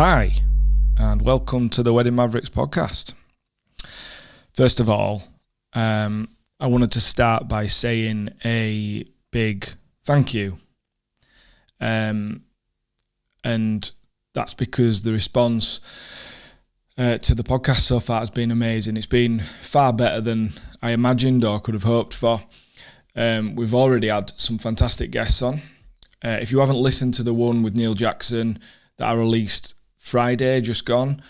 Hi, and welcome to the Wedding Mavericks podcast. First of all, I wanted to start by saying a big thank you. And that's because the response to the podcast so far has been amazing. It's been far better than I imagined or could have hoped for. We've already had some fantastic guests on. If you haven't listened to the one with Neil Jackson that I released Friday, just gone,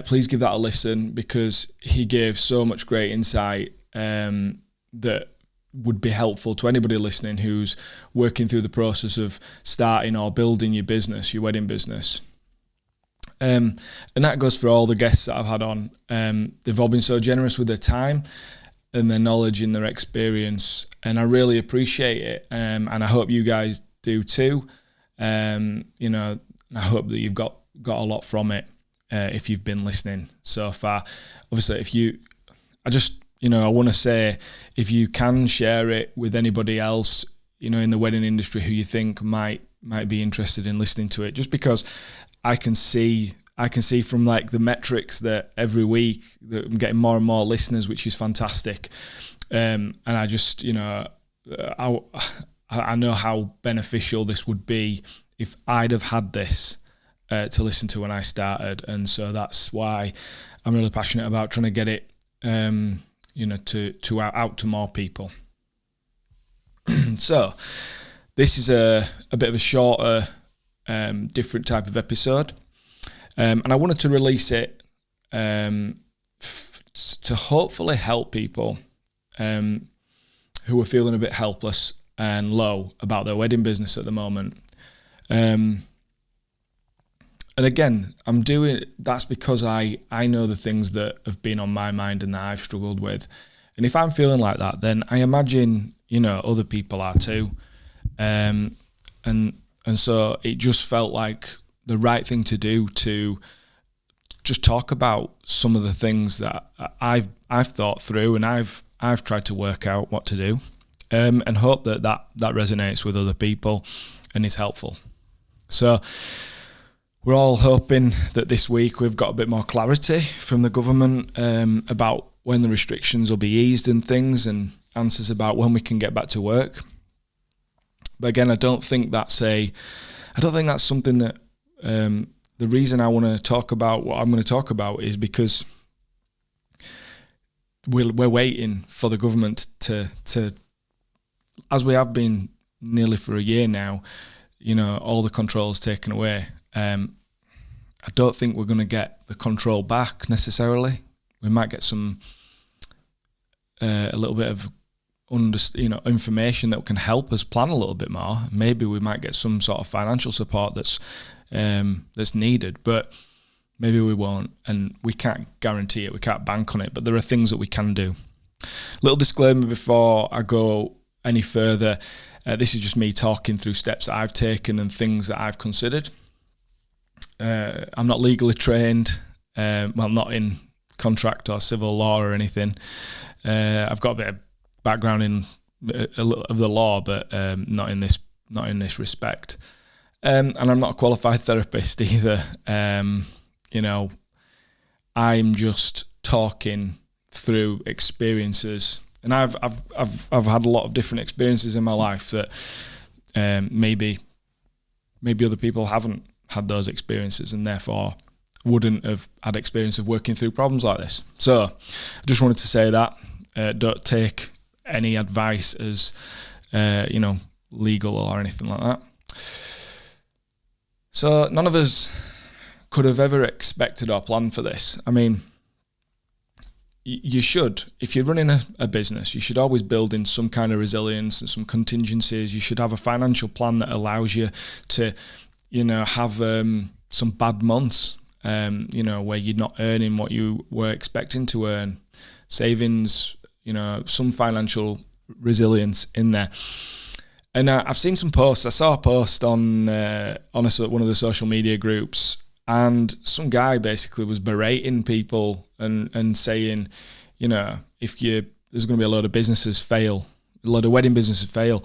please give that a listen because he gave so much great insight that would be helpful to anybody listening who's working through the process of starting or building your business, your wedding business. And that goes for all the guests that I've had on. They've all been so generous with their time and their knowledge and their experience, and I really appreciate it. And I hope you guys do too. I hope that you've got a lot from it if you've been listening so far. Obviously, I want to say, if you can share it with anybody else, in the wedding industry who you think might be interested in listening to it, just because I can see from like the metrics that every week that I'm getting more and more listeners, which is fantastic. And I just, I know how beneficial this would be if I'd have had this to listen to when I started. And so that's why I'm really passionate about trying to get it, to out to more people. So this is a bit of a shorter, different type of episode. And I wanted to release it to hopefully help people who are feeling a bit helpless and low about their wedding business at the moment. And again, that's because I know the things that have been on my mind and that I've struggled with. And if I'm feeling like that, then I imagine, other people are too. And so it just felt like the right thing to do to just talk about some of the things that I've thought through and I've tried to work out what to do, and hope that resonates with other people and is helpful. So we're all hoping that this week we've got a bit more clarity from the government about when the restrictions will be eased and things, and answers about when we can get back to work. But again, I don't think that's something that the reason I want to talk about what I'm going to talk about is because we're waiting for the government to as we have been nearly for a year now, all the controls taken away. I don't think we're going to get the control back necessarily. We might get some a little bit of information that can help us plan a little bit more. Maybe we might get some sort of financial support that's needed, but maybe we won't, and we can't guarantee it. We can't bank on it, but there are things that we can do. Little disclaimer before I go any further. This is just me talking through steps that I've taken and things that I've considered. I'm not legally trained, not in contract or civil law or anything. I've got a bit of background in a little of the law, but not in this respect. And I'm not a qualified therapist either. I'm just talking through experiences, and I've had a lot of different experiences in my life that maybe other people haven't had those experiences and therefore wouldn't have had experience of working through problems like this. So I just wanted to say that don't take any advice as legal or anything like that. So none of us could have ever expected or planned for this. I mean, you should, if you're running a business, you should always build in some kind of resilience and some contingencies. You should have a financial plan that allows you to, have some bad months, where you're not earning what you were expecting to earn. Savings, some financial resilience in there. And I've seen some posts. I saw a post on one of the social media groups, and some guy basically was berating people and saying, there's going to be a load of wedding businesses fail,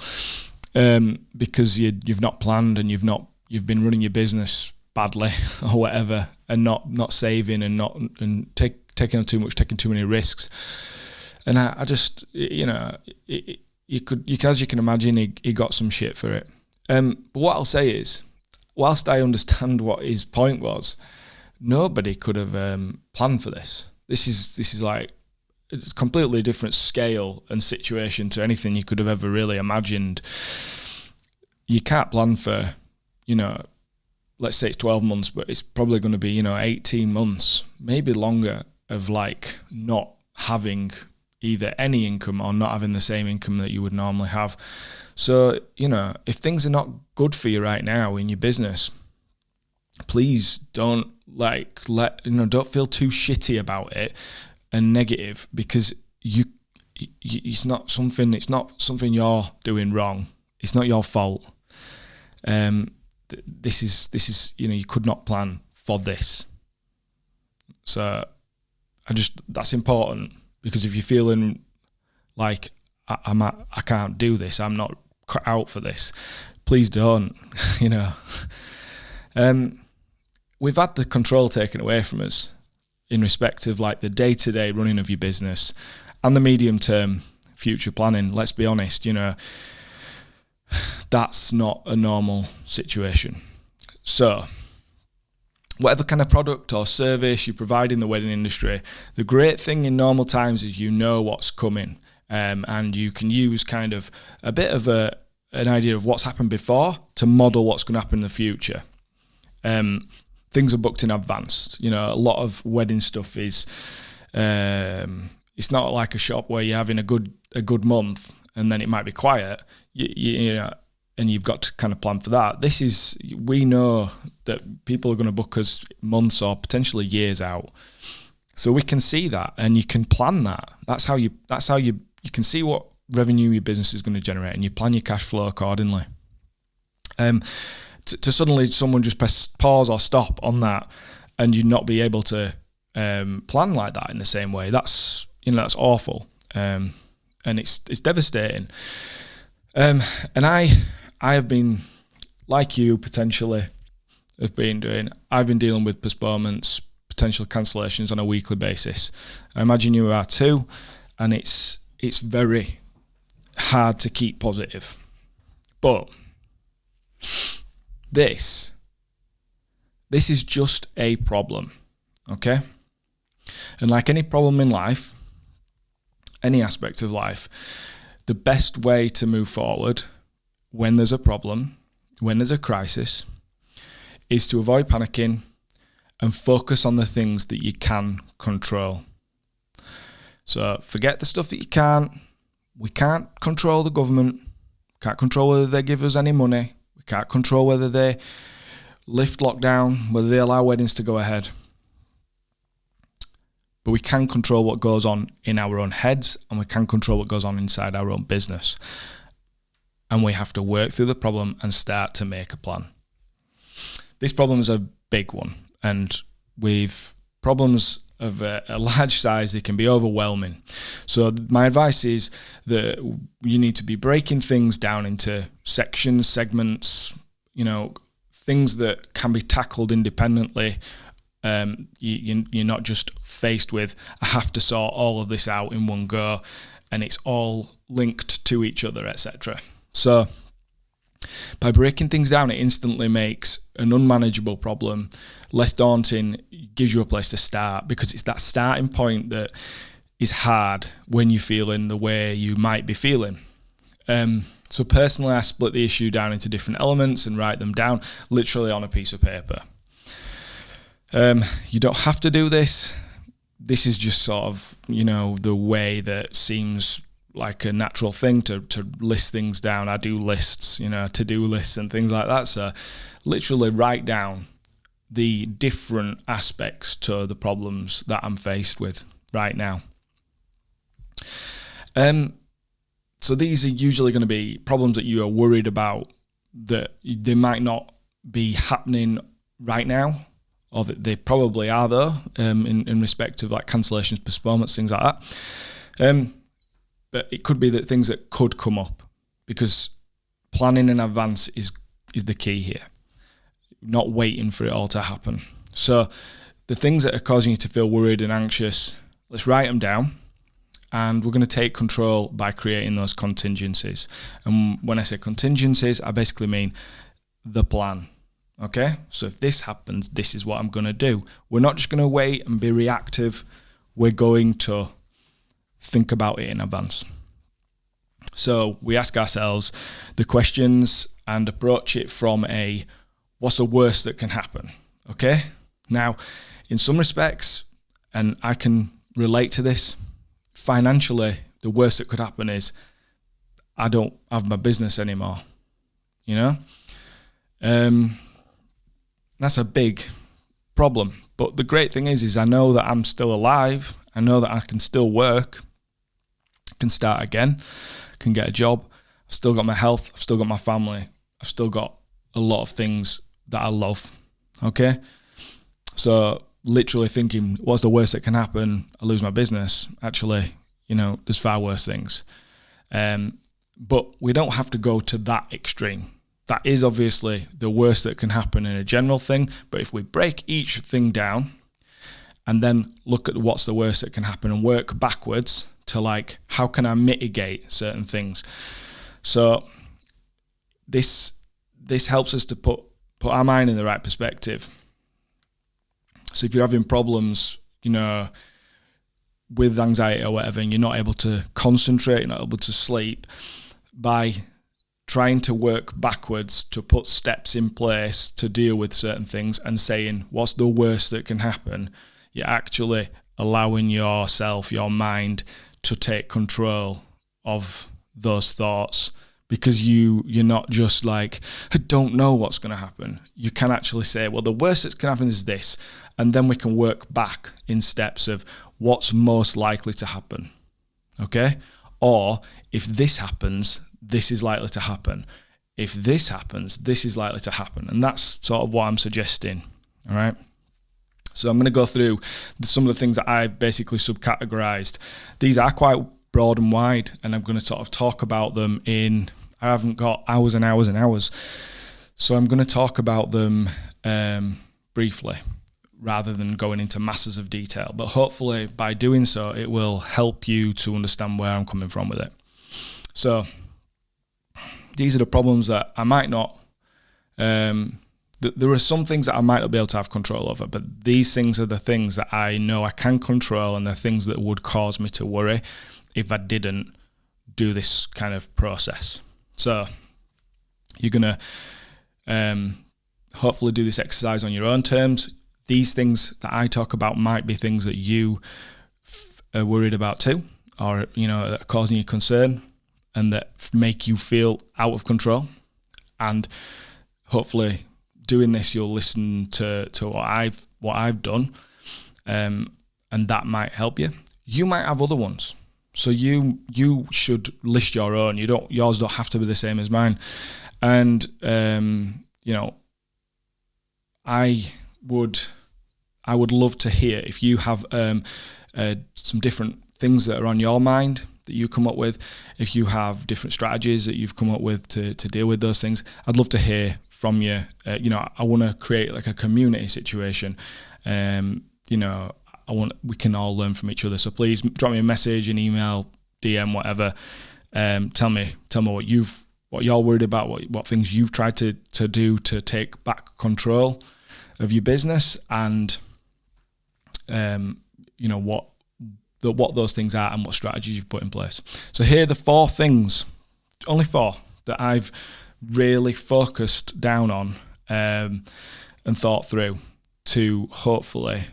because you've not planned and you've been running your business badly or whatever, and not saving and taking too many risks. And I just, you can, as you can imagine, he got some shit for it. But what I'll say is, whilst I understand what his point was, nobody could have planned for this. This is like, it's a completely different scale and situation to anything you could have ever really imagined. You can't plan for, let's say it's 12 months, but it's probably going to be, 18 months, maybe longer, of like not having either any income or not having the same income that you would normally have. So, if things are not good for you right now in your business, please don't don't feel too shitty about it and negative, because it's not something you're doing wrong. It's not your fault. This is you could not plan for this. So that's important, because if you're feeling like I can't do this, I'm not cut out for this, please don't. We've had the control taken away from us in respect of like the day-to-day running of your business and the medium-term future planning. Let's be honest, that's not a normal situation. So whatever kind of product or service you provide in the wedding industry, the great thing in normal times is what's coming, and you can use kind of a bit of an idea of what's happened before to model what's going to happen in the future. Things are booked in advance. A lot of wedding stuff is, it's not like a shop where you're having a good month and then it might be quiet, and you've got to kind of plan for that. We know that people are going to book us months or potentially years out. So we can see that, and you can plan that. That's how you can see what revenue your business is going to generate, and you plan your cash flow accordingly. To suddenly someone just press pause or stop on that and you not be able to plan like that in the same way, that's awful, and it's devastating. And I have been, like you potentially have been doing, I've been dealing with postponements, potential cancellations on a weekly basis. I imagine you are too, and it's very hard to keep positive. But this is just a problem, okay? And like any problem in life, any aspect of life, the best way to move forward when there's a problem, when there's a crisis, is to avoid panicking and focus on the things that you can control. So forget the stuff that you can't. We can't control the government, can't control whether they give us any money, we can't control whether they lift lockdown, whether they allow weddings to go ahead. But we can control what goes on in our own heads, and we can control what goes on inside our own business. And we have to work through the problem and start to make a plan. This problem is a big one, and with problems of a large size, they can be overwhelming. So my advice is that you need to be breaking things down into sections, segments, things that can be tackled independently. You're not just faced with, I have to sort all of this out in one go, and it's all linked to each other, etc. So by breaking things down, it instantly makes an unmanageable problem less daunting, gives you a place to start, because it's that starting point that is hard when you're feeling the way you might be feeling. So personally, I split the issue down into different elements and write them down literally on a piece of paper. You don't have to do this. This is just sort of, the way that seems like a natural thing to list things down. I do lists, to-do lists and things like that. So literally write down the different aspects to the problems that I'm faced with right now. So these are usually going to be problems that you are worried about, that they might not be happening right now, or that they probably are though, in respect of like cancellations, postponements, things like that. But it could be that things that could come up, because planning in advance is the key here. not waiting for it all to happen. So the things that are causing you to feel worried and anxious, let's write them down. And we're going to take control by creating those contingencies. And when I say contingencies, I basically mean the plan. Okay? So if this happens, this is what I'm going to do. We're not just going to wait and be reactive. We're going to think about it in advance. So we ask ourselves the questions and approach it from a, what's the worst that can happen? Okay? Now, in some respects, and I can relate to this, financially, the worst that could happen is I don't have my business anymore. You know? That's a big problem. But the great thing is I know that I'm still alive. I know that I can still work. I can start again. I can get a job. I've still got my health. I've still got my family. I've still got a lot of things that I love. Okay? So literally thinking, what's the worst that can happen? I lose my business. Actually, there's far worse things. But we don't have to go to that extreme. That is obviously the worst that can happen in a general thing. But if we break each thing down and then look at what's the worst that can happen and work backwards to how can I mitigate certain things? So this helps us to put our mind in the right perspective. So if you're having problems, with anxiety or whatever, and you're not able to concentrate, you're not able to sleep, by trying to work backwards to put steps in place to deal with certain things and saying, what's the worst that can happen? You're actually allowing yourself, your mind, to take control of those thoughts, because you're not just I don't know what's going to happen. You can actually say, well, the worst that can happen is this, and then we can work back in steps of what's most likely to happen, okay? Or if this happens, this is likely to happen. If this happens, this is likely to happen. And that's sort of what I'm suggesting, all right? So I'm going to go through some of the things that I've basically subcategorized. These are quite broad and wide, and I'm going to sort of talk about them I haven't got hours and hours and hours. So I'm going to talk about them briefly, rather than going into masses of detail. But hopefully by doing so, it will help you to understand where I'm coming from with it. So these are the problems that I might not, there are some things that I might not be able to have control over, but these things are the things that I know I can control, and the things that would cause me to worry if I didn't do this kind of process. So you're going to hopefully do this exercise on your own terms. These things that I talk about might be things that you are worried about too, or, that are causing you concern and that make you feel out of control. And hopefully doing this, you'll listen to what I've done, and that might help you. You might have other ones. So you should list your own. Yours don't have to be the same as mine. And, I would love to hear if you have some different things that are on your mind that you come up with. If you have different strategies that you've come up with to deal with those things, I'd love to hear from you. I want to create a community situation. We can all learn from each other. So please drop me a message, an email, DM, whatever. Tell me what you're worried about, what things you've tried to do to take back control of your business, and what those things are and what strategies you've put in place. So here are the 4 things, only 4, that I've really focused down on and thought through to hopefully,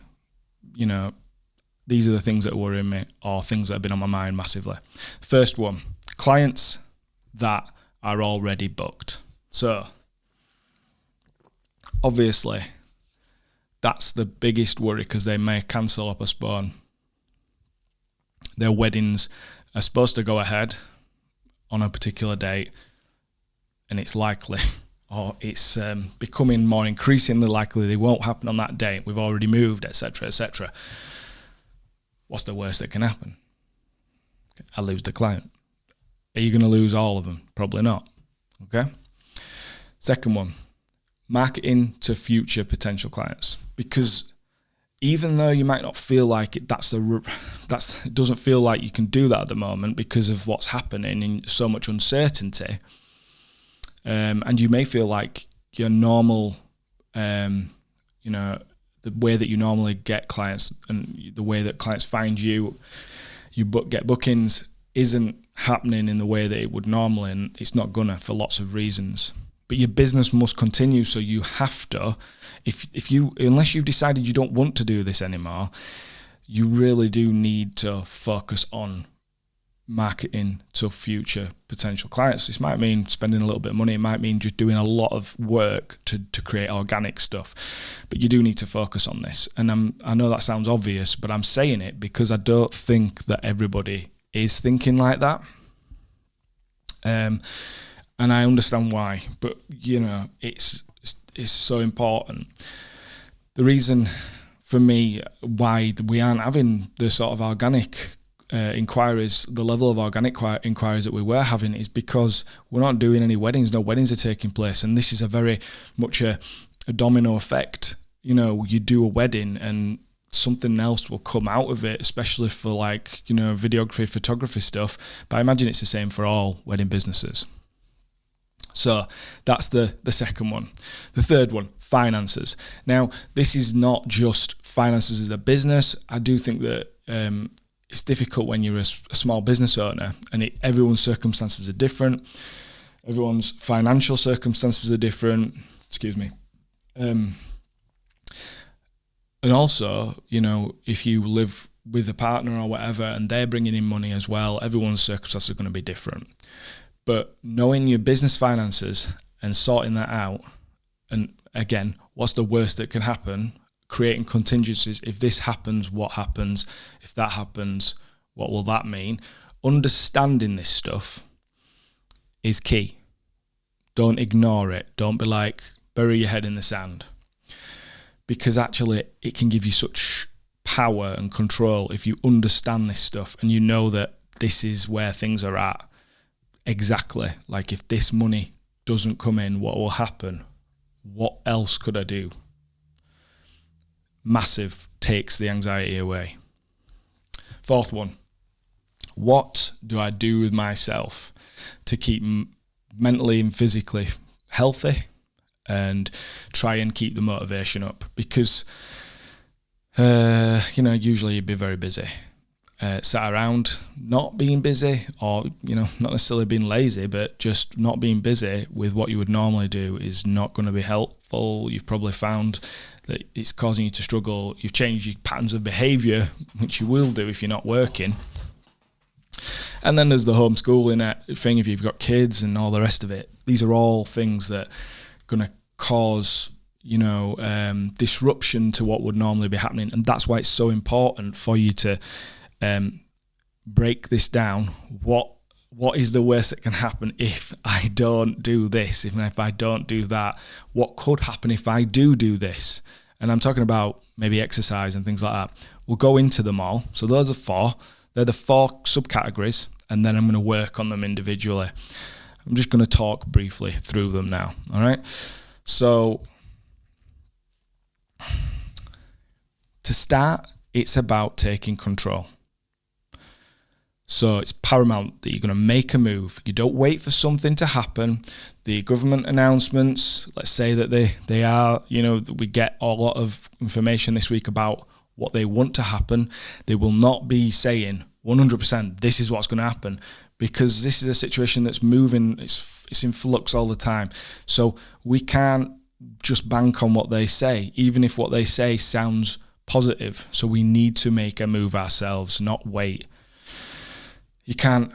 these are the things that are worrying me, or things that have been on my mind massively. First one, clients that are already booked. So obviously that's the biggest worry, because they may cancel or postpone. Their weddings are supposed to go ahead on a particular date, and it's likely, or it's becoming more increasingly likely they won't happen on that date. We've already moved, etc., etc. What's the worst that can happen? I lose the client. Are you going to lose all of them? Probably not. Okay. Second one, marketing to future potential clients, because even though you might not feel like it, it doesn't feel like you can do that at the moment because of what's happening in so much uncertainty. And you may feel like your normal, the way that you normally get clients and the way that clients find you get bookings isn't happening in the way that it would normally, and it's not gonna for lots of reasons. But your business must continue, so you have to, unless you've decided you don't want to do this anymore, you really do need to focus on marketing to future potential clients. This might mean spending a little bit of money. It might mean just doing a lot of work to create organic stuff. But you do need to focus on this. And I know that sounds obvious, but I'm saying it because I don't think that everybody is thinking like that. And I understand why, but it's so important. The reason for me why we aren't having the sort of organic inquiries, the level of organic inquiries that we were having, is because we're not doing any weddings. No weddings are taking place, and this is a very much a domino effect. You do a wedding and something else will come out of it, especially for videography, photography stuff. But I imagine it's the same for all wedding businesses. So that's the second one. The third one, finances. Now, this is not just finances as a business. I do think that it's difficult when you're a small business owner, and everyone's circumstances are different. Everyone's financial circumstances are different. Excuse me. And also, if you live with a partner or whatever and they're bringing in money as well, everyone's circumstances are going to be different. But knowing your business finances and sorting that out, and again, what's the worst that can happen? Creating contingencies. If this happens, what happens? If that happens, what will that mean? Understanding this stuff is key. Don't ignore it. Don't be like, bury your head in the sand. Because actually, it can give you such power and control if you understand this stuff and you know that this is where things are at. Exactly. Like, if this money doesn't come in, what will happen? What else could I do? Massive, takes the anxiety away. Fourth one. What do I do with myself to keep mentally and physically healthy and try and keep the motivation up? Because, usually you'd be very busy. Sat around not being busy, or not necessarily being lazy, but just not being busy with what you would normally do is not going to be helpful. You've probably found that it's causing you to struggle. You've changed your patterns of behaviour, which you will do if you're not working. And then there's the homeschooling thing if you've got kids and all the rest of it. These are all things that are going to cause disruption to what would normally be happening, and that's why it's so important for you to break this down. What is the worst that can happen if I don't do this? If I don't do that, what could happen if I do this? And I'm talking about maybe exercise and things like that. We'll go into them all. So those are four. They're the four subcategories, and then I'm going to work on them individually. I'm just going to talk briefly through them now. All right. So to start, it's about taking control. So it's paramount that you're going to make a move. You don't wait for something to happen. The government announcements, let's say that they are, we get a lot of information this week about what they want to happen. They will not be saying 100% this is what's going to happen, because this is a situation that's moving. It's in flux all the time. So we can't just bank on what they say, even if what they say sounds positive. So we need to make a move ourselves, not wait. You can't,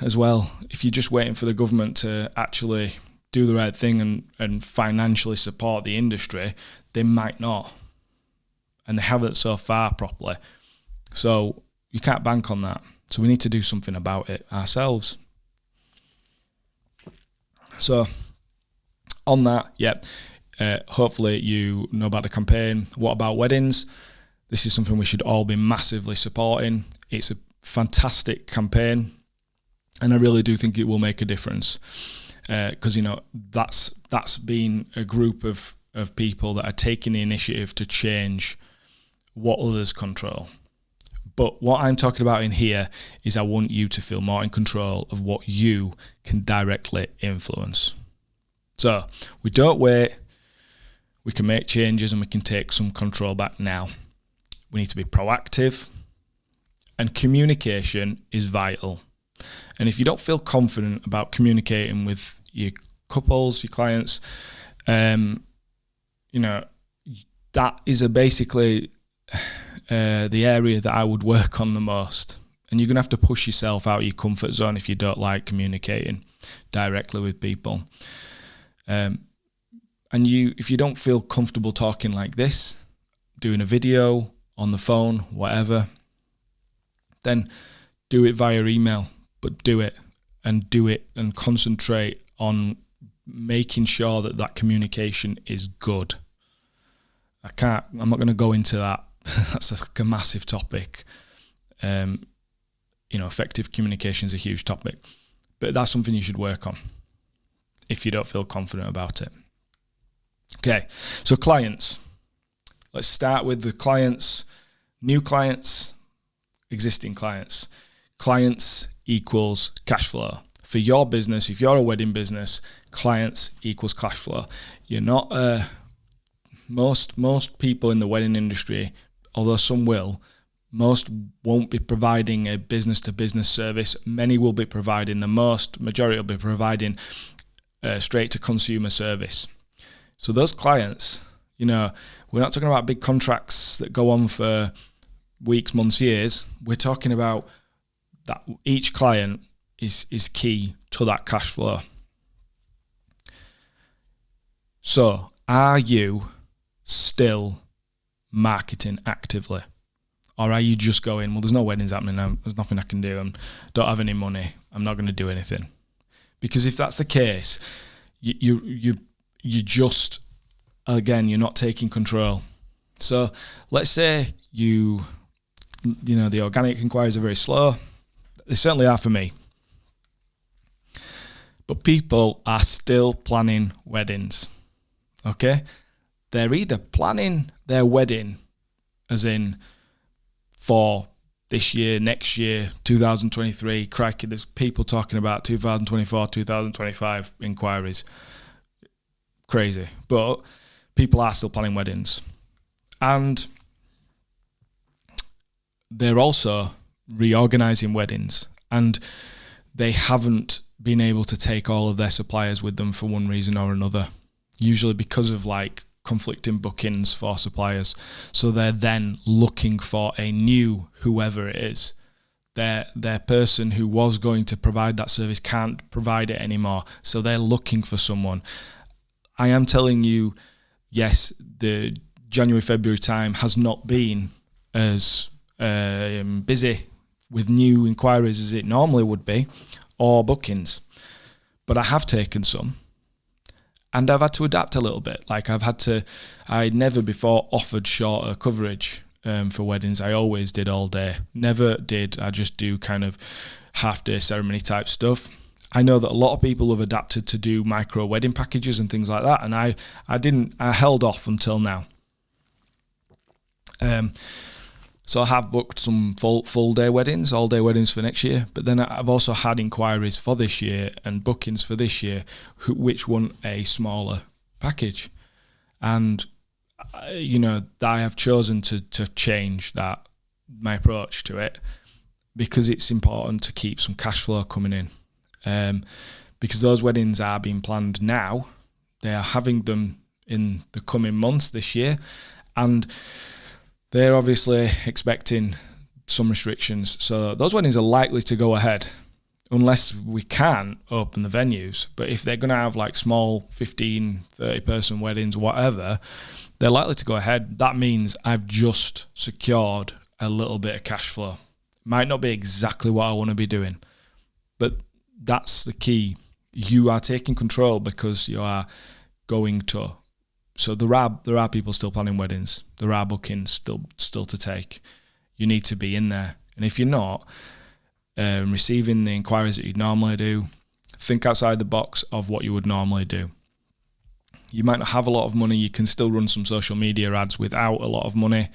as well, if you're just waiting for the government to actually do the right thing and financially support the industry, they might not. And they haven't so far properly. So you can't bank on that. So we need to do something about it ourselves. So on that, hopefully you know about the campaign. What about weddings? This is something we should all be massively supporting. It's a fantastic campaign, and I really do think it will make a difference. because that's been a group of people that are taking the initiative to change what others control. But what I'm talking about in here is I want you to feel more in control of what you can directly influence. So we don't wait. We can make changes and we can take some control back now. We need to be proactive, and communication is vital. And if you don't feel confident about communicating with your couples, your clients, that is basically the area that I would work on the most. And you're going to have to push yourself out of your comfort zone if you don't like communicating directly with people. If you don't feel comfortable talking like this, doing a video, on the phone, whatever, then do it via email, but do it and concentrate on making sure that communication is good. I'm not going to go into that. That's a massive topic. Effective communication is a huge topic, but that's something you should work on if you don't feel confident about it. Okay, so clients. Let's start with the clients, new clients, existing clients. Clients equals cash flow. For your business, if you're a wedding business, clients equals cash flow. You're not most people in the wedding industry, although some will, most won't be providing a business-to-business service. Many will be providing, majority will be providing straight-to-consumer service. So those clients, we're not talking about big contracts that go on for weeks, months, years. We're talking about that each client is key to that cash flow. So are you still marketing actively? Or are you just going, well, there's no weddings happening now, there's nothing I can do, I don't have any money, I'm not going to do anything? Because if that's the case, you just, again, you're not taking control. So let's say the organic inquiries are very slow. They certainly are for me. But people are still planning weddings. Okay? They're either planning their wedding, as in for this year, next year, 2023. Crikey, there's people talking about 2024, 2025 inquiries. Crazy. But people are still planning weddings. And they're also reorganizing weddings. And they haven't been able to take all of their suppliers with them for one reason or another. Usually because of conflicting bookings for suppliers. So they're then looking for a new whoever it is. Their person who was going to provide that service can't provide it anymore. So they're looking for someone. I am telling you, yes, the January, February time has not been as busy with new inquiries as it normally would be, or bookings. But I have taken some. And I've had to adapt a little bit. I never before offered shorter coverage for weddings. I always did all day. Never did. I just do kind of half-day ceremony type stuff. I know that a lot of people have adapted to do micro wedding packages and things like that. And I didn't. I held off until now. So I have booked some full day weddings, all day weddings for next year. But then I've also had inquiries for this year and bookings for this year, which want a smaller package. And, I have chosen to change my approach to it, because it's important to keep some cash flow coming in. Because those weddings are being planned now. They are having them in the coming months this year. And they're obviously expecting some restrictions. So those weddings are likely to go ahead unless we can open the venues. But if they're going to have small 15, 30 person weddings, whatever, they're likely to go ahead. That means I've just secured a little bit of cash flow. Might not be exactly what I want to be doing, but that's the key. You are taking control because you are going to. So there are people still planning weddings. There are bookings still to take. You need to be in there. And if you're not receiving the inquiries that you'd normally do, Think outside the box of what you would normally do. You might not have a lot of money. You can still run some social media ads without a lot of money.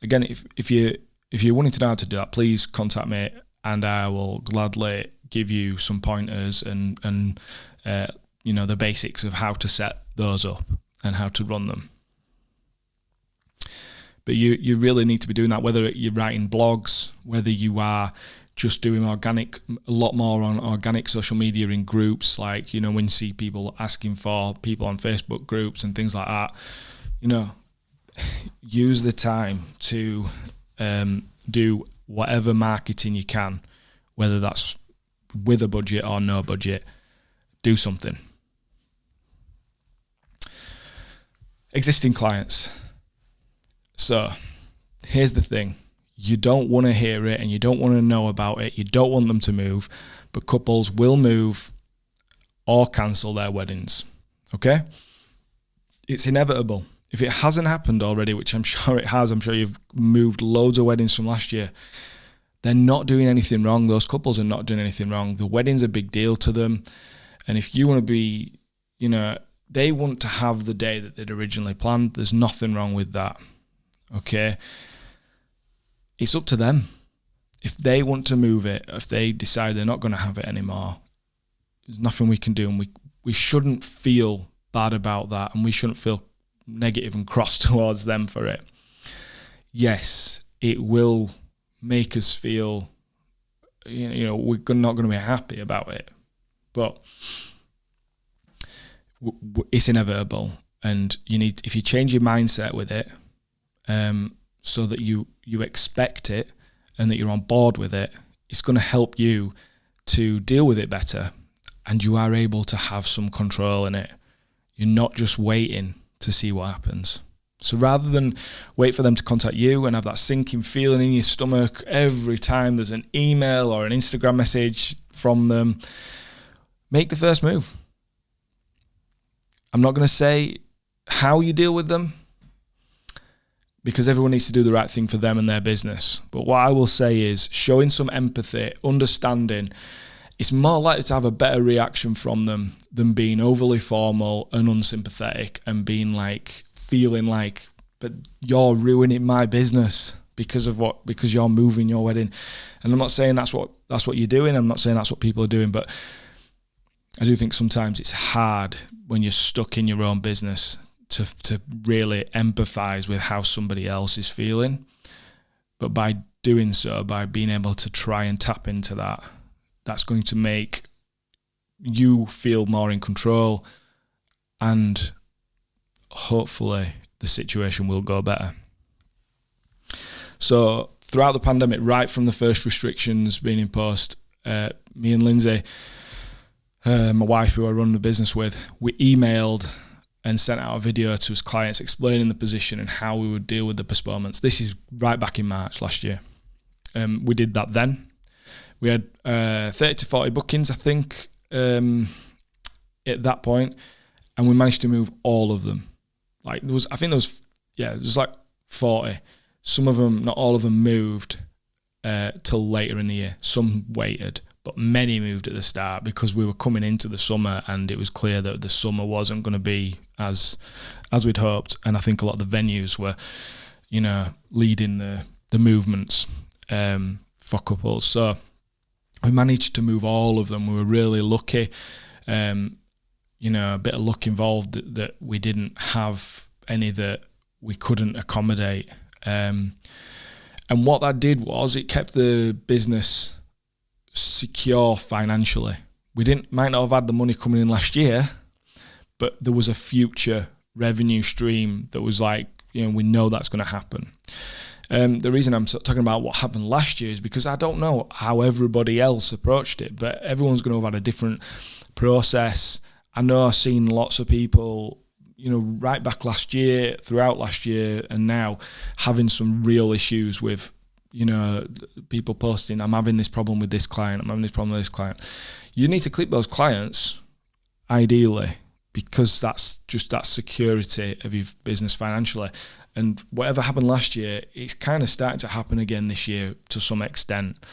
Again, if you're wanting to know how to do that, please contact me and I will gladly give you some pointers and the basics of how to set those up and how to run them. But you really need to be doing that, whether you're writing blogs, whether you are just doing a lot more on organic social media in groups, like, when you see people asking for people on Facebook groups and things like that, use the time to do whatever marketing you can, whether that's with a budget or no budget. Do something. Existing clients. So here's the thing. You don't want to hear it and you don't want to know about it. You don't want them to move, but couples will move or cancel their weddings. Okay? It's inevitable. If it hasn't happened already, which I'm sure it has, I'm sure you've moved loads of weddings from last year, they're not doing anything wrong. Those couples are not doing anything wrong. The wedding's a big deal to them. And if you want to be, they want to have the day that they'd originally planned. There's nothing wrong with that. Okay? It's up to them. If they want to move it, if they decide they're not going to have it anymore, there's nothing we can do. And we shouldn't feel bad about that, and we shouldn't feel negative and cross towards them for it. Yes, it will make us feel, we're not going to be happy about it. But it's inevitable, and if you change your mindset with it, so that you expect it and that you're on board with it, it's going to help you to deal with it better, and you are able to have some control in it. You're not just waiting to see what happens. So rather than wait for them to contact you and have that sinking feeling in your stomach every time there's an email or an Instagram message from them, make the first move. I'm not going to say how you deal with them, because everyone needs to do the right thing for them and their business. But what I will say is showing some empathy, understanding, it's more likely to have a better reaction from them than being overly formal and unsympathetic and feeling like, but you're ruining my business because you're moving your wedding. And I'm not saying that's what you're doing. I'm not saying that's what people are doing, but I do think sometimes it's hard when you're stuck in your own business to really empathize with how somebody else is feeling. But by doing so, by being able to try and tap into that, that's going to make you feel more in control, and hopefully the situation will go better. So throughout the pandemic, right from the first restrictions being imposed, me and Lindsay, my wife who I run the business with, we emailed and sent out a video to his clients explaining the position and how we would deal with the postponements. This is right back in March last year. We did that then. We had 30 to 40 bookings, I think, at that point, and we managed to move all of them. There was like 40. Some of them, not all of them, moved till later in the year. Some waited, but many moved at the start because we were coming into the summer and it was clear that the summer wasn't going to be as we'd hoped. And I think a lot of the venues were, leading the movements for couples. So we managed to move all of them. We were really lucky. A bit of luck involved that we didn't have any that we couldn't accommodate. And what that did was it kept the business secure financially. We might not have had the money coming in last year, but there was a future revenue stream that was we know that's going to happen. The reason I'm talking about what happened last year is because I don't know how everybody else approached it, but everyone's going to have had a different process. I know I've seen lots of people, right back last year, throughout last year, and now having some real issues with, people posting, I'm having this problem with this client, I'm having this problem with this client. You need to clip those clients, ideally, because that's just that security of your business financially. And whatever happened last year, it's kind of starting to happen again this year to some extent.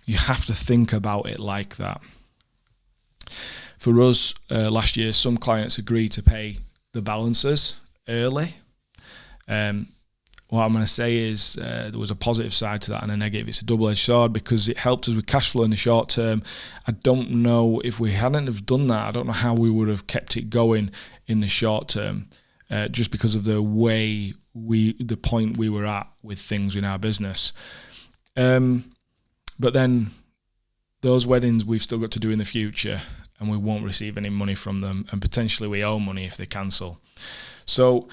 You have to think about it like that. For us, last year, some clients agreed to pay the balances early. What I'm going to say is there was a positive side to that and a negative. It's a double-edged sword because it helped us with cash flow in the short term. I don't know if we hadn't have done that, I don't know how we would have kept it going in the short term, just because of the way the point we were at with things in our business. But then those weddings we've still got to do in the future, and we won't receive any money from them, and potentially we owe money if they cancel. So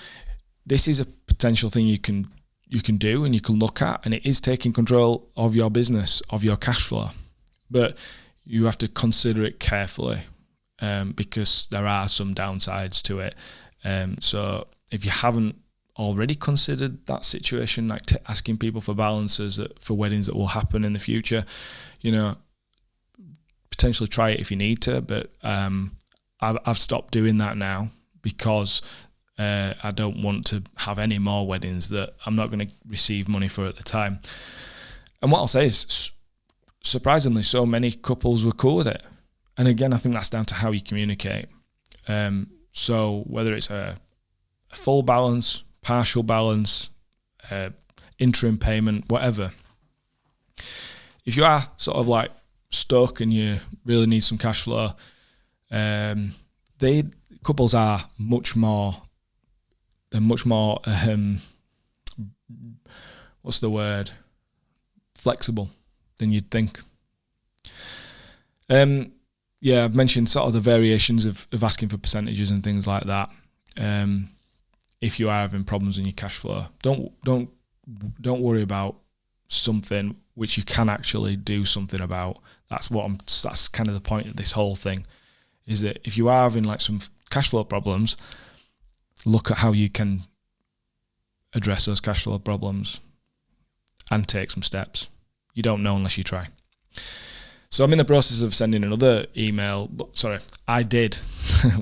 this is a potential thing you can do and you can look at, and it is taking control of your business, of your cash flow. But you have to consider it carefully, because there are some downsides to it. So if you haven't already considered that situation, like asking people for balances for weddings that will happen in the future, potentially try it if you need to. But I've stopped doing that now because I don't want to have any more weddings that I'm not going to receive money for at the time. And what I'll say is, surprisingly, so many couples were cool with it. And again, I think that's down to how you communicate. So whether it's a full balance, partial balance, interim payment, whatever. If you are sort of like stuck and you really need some cash flow, couples are much more what's the word? Flexible than you'd think. I've mentioned sort of the variations of asking for percentages and things like that. If you are having problems in your cash flow, don't worry about something which you can actually do something about. That's kind of the point of this whole thing, is that if you are having like some cash flow problems, look at how you can address those cash flow problems and take some steps. You don't know unless you try. So I'm in the process of sending another email. Sorry, I did.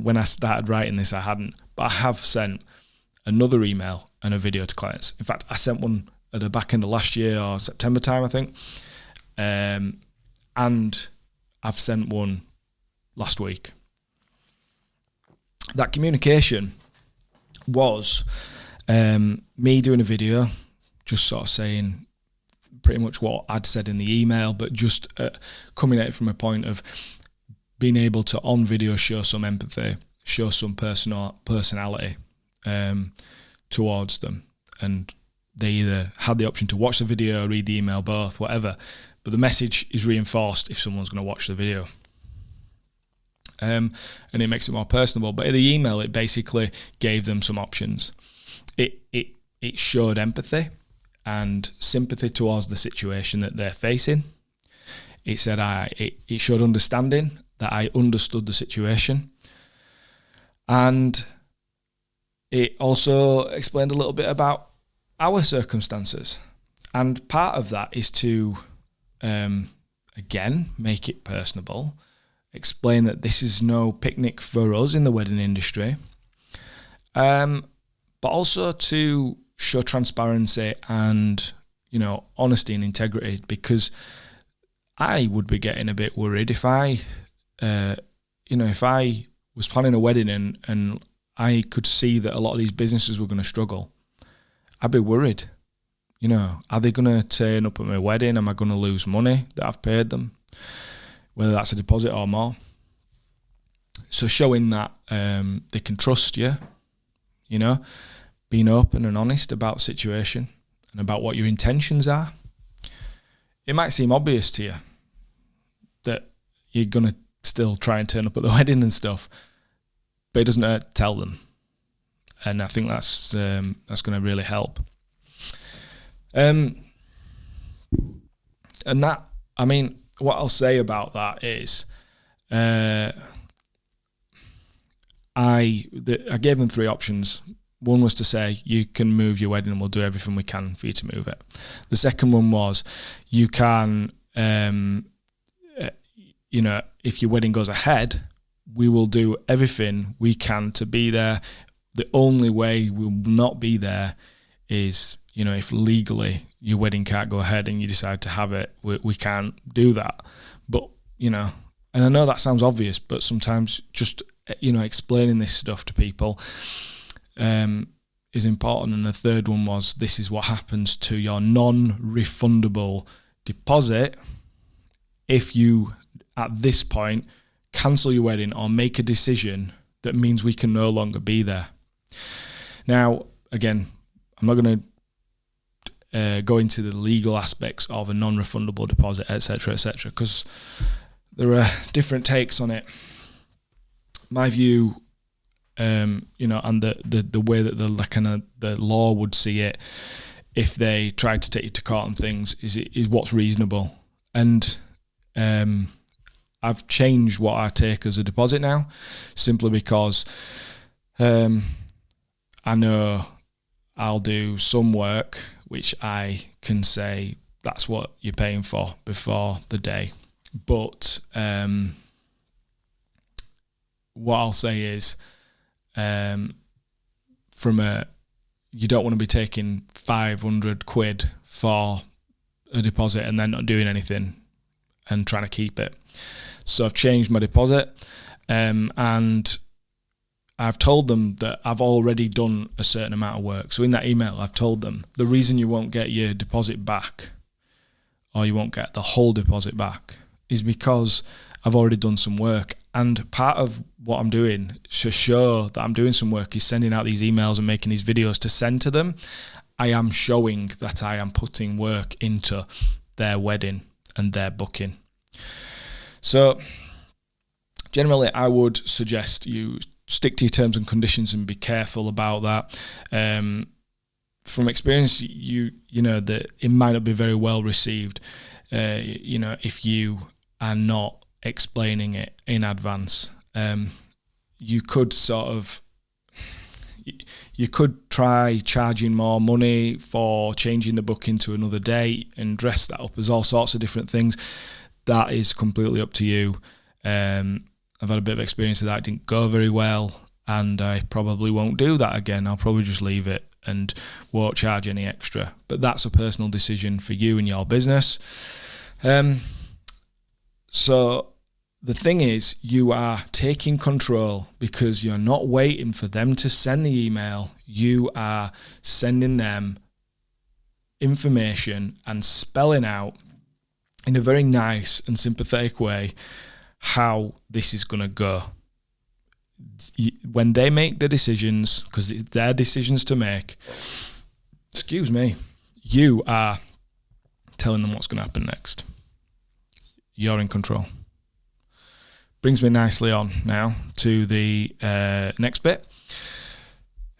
When I started writing this, I hadn't. But I have sent another email and a video to clients. In fact, I sent one at the back end of last year or September time, I think. And I've sent one last week. That communication was me doing a video, just sort of saying pretty much what I'd said in the email, but just coming at it from a point of being able to, on video, show some empathy, show some personality towards them. And they either had the option to watch the video, read the email, both, whatever. But the message is reinforced if someone's going to watch the video. And it makes it more personable. But in the email, it basically gave them some options. It showed empathy and sympathy towards the situation that they're facing. It said it showed understanding, that I understood the situation. And it also explained a little bit about our circumstances. And part of that is to, again, make it personable, explain that this is no picnic for us in the wedding industry, but also to show transparency and, honesty and integrity, because I would be getting a bit worried if I was planning a wedding and I could see that a lot of these businesses were going to struggle. I'd be worried. Are they going to turn up at my wedding? Am I going to lose money that I've paid them? Whether that's a deposit or more. So showing that they can trust you, being open and honest about the situation and about what your intentions are. It might seem obvious to you that you're going to still try and turn up at the wedding and stuff, but it doesn't hurt to tell them. And I think that's going to really help. And that, what I'll say about that is, I gave them 3 options. One was to say, you can move your wedding and we'll do everything we can for you to move it. The second one was, you can, if your wedding goes ahead, we will do everything we can to be there. The only way we will not be there is, if legally your wedding can't go ahead and you decide to have it, we can't do that. But, And I know that sounds obvious, but sometimes just, explaining this stuff to people is important. And the third one was, this is what happens to your non-refundable deposit if you, at this point, cancel your wedding or make a decision that means we can no longer be there. Now, again, I'm not going to go into the legal aspects of a non-refundable deposit, etc., because there are different takes on it. My view, and the way that the law would see it, if they tried to take you to court and things, is what's reasonable. And I've changed what I take as a deposit now, simply because I know I'll do some work which I can say that's what you're paying for before the day. But what I'll say is, you don't want to be taking 500 quid for a deposit and then not doing anything and trying to keep it. So I've changed my deposit, and I've told them that I've already done a certain amount of work. So in that email, I've told them the reason you won't get your deposit back, or you won't get the whole deposit back, is because I've already done some work. And part of what I'm doing to show that I'm doing some work is sending out these emails and making these videos to send to them. I am showing that I am putting work into their wedding and their booking. So generally, I would suggest you stick to your terms and conditions and be careful about that. From experience, you know that it might not be very well received. If you are not explaining it in advance. You could try charging more money for changing the booking to another date and dress that up as all sorts of different things. That is completely up to you. I've had a bit of experience of that. It didn't go very well, and I probably won't do that again. I'll probably just leave it and won't charge any extra. But that's a personal decision for you and your business. So the thing is, you are taking control because you're not waiting for them to send the email. You are sending them information and spelling out in a very nice and sympathetic way how this is going to go. When they make the decisions, because it's their decisions to make, you are telling them what's going to happen next. You're in control. Brings me nicely on now to the next bit.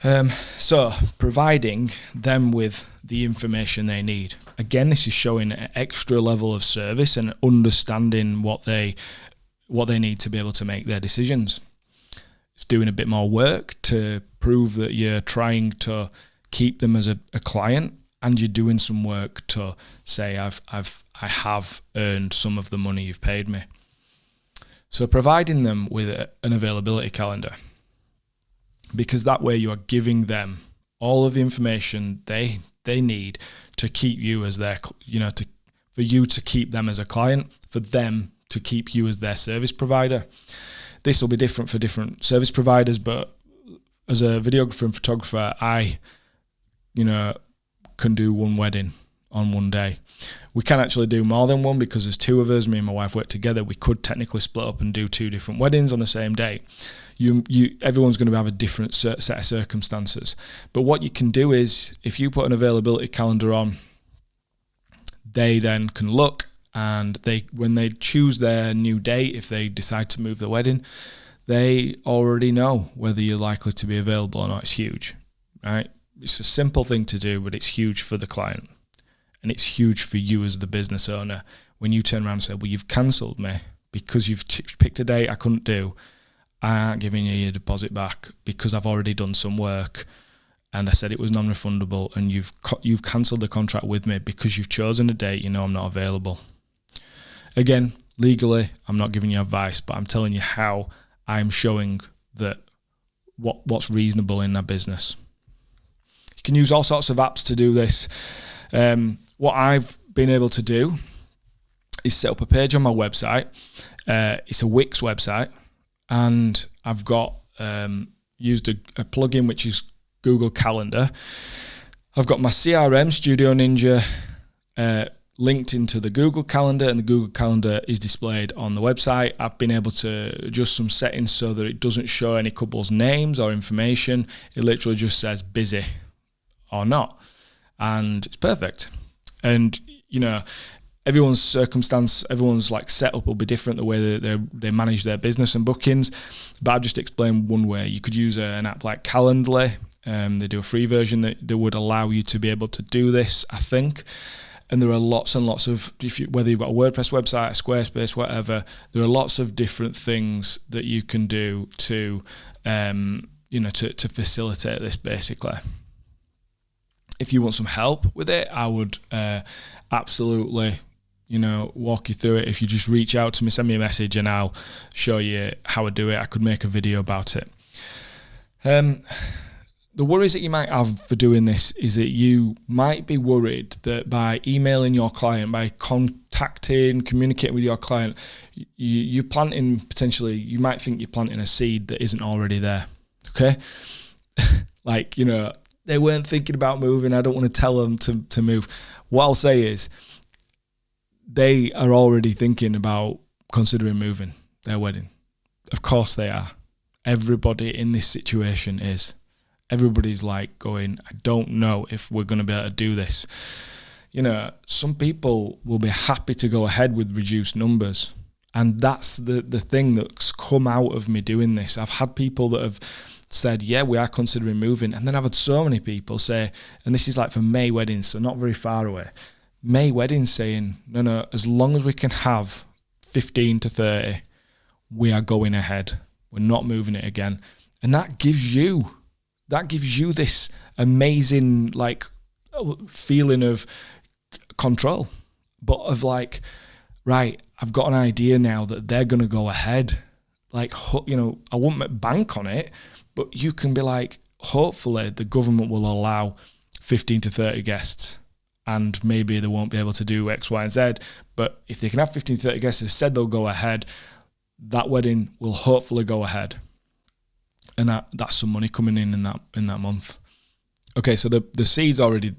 So providing them with the information they need. Again, this is showing an extra level of service and understanding what they need to be able to make their decisions. It's doing a bit more work to prove that you're trying to keep them as a client, and you're doing some work to say I have earned some of the money you've paid me. So providing them with an availability calendar, because that way you are giving them all of the information they need to keep you as their, for you to keep them as a client, for them to keep you as their service provider. This will be different for different service providers, but as a videographer and photographer, I, can do one wedding on one day. We can actually do more than one because there's two of us. Me and my wife work together. We could technically split up and do two different weddings on the same day. Everyone's going to have a different set of circumstances. But what you can do is, if you put an availability calendar on, they then can look, and when they choose their new date, if they decide to move the wedding, they already know whether you're likely to be available or not. It's huge, right? It's a simple thing to do, but it's huge for the client. And it's huge for you as the business owner when you turn around and say, well, you've cancelled me because you've picked a date I couldn't do. I aren't giving you your deposit back because I've already done some work and I said it was non-refundable, and you've cancelled the contract with me because you've chosen a date I'm not available. Again, legally, I'm not giving you advice, but I'm telling you how I'm showing that what's reasonable in that business. You can use all sorts of apps to do this. What I've been able to do is set up a page on my website. It's a Wix website, and I've got used a plugin which is Google Calendar. I've got my CRM, Studio Ninja, linked into the Google Calendar, and the Google Calendar is displayed on the website. I've been able to adjust some settings so that it doesn't show any couples' names or information. It literally just says busy or not, and it's perfect. And everyone's circumstance, everyone's like setup will be different, the way that they manage their business and bookings. But I've just explained one way. You could use an app like Calendly. They do a free version that would allow you to be able to do this, I think. And there are lots and lots of, whether you've got a WordPress website, a Squarespace, whatever, there are lots of different things that you can do to facilitate this, basically. If you want some help with it, I would absolutely, walk you through it. If you just reach out to me, send me a message, and I'll show you how I do it. I could make a video about it. The worries that you might have for doing this is that you might be worried that by emailing your client, by communicating with your client, you're planting, potentially, you might think you're planting a seed that isn't already there. Okay? They weren't thinking about moving. I don't want to tell them to move. What I'll say is they are already thinking about considering moving their wedding. Of course they are. Everybody in this situation is. Everybody's like going, I don't know if we're going to be able to do this. Some people will be happy to go ahead with reduced numbers. And that's the thing that's come out of me doing this. I've had people that have said, yeah, we are considering moving. And then I've had so many people say, and this is like for May weddings, so not very far away, May weddings saying, no, as long as we can have 15 to 30, we are going ahead. We're not moving it again. And that gives you this amazing feeling of control, but of right, I've got an idea now that they're going to go ahead. I wouldn't bank on it, but you can be like, hopefully the government will allow 15 to 30 guests, and maybe they won't be able to do X, Y, and Z. But if they can have 15 to 30 guests, they said they'll go ahead, that wedding will hopefully go ahead. And that's some money coming in that month. Okay, so the seed's already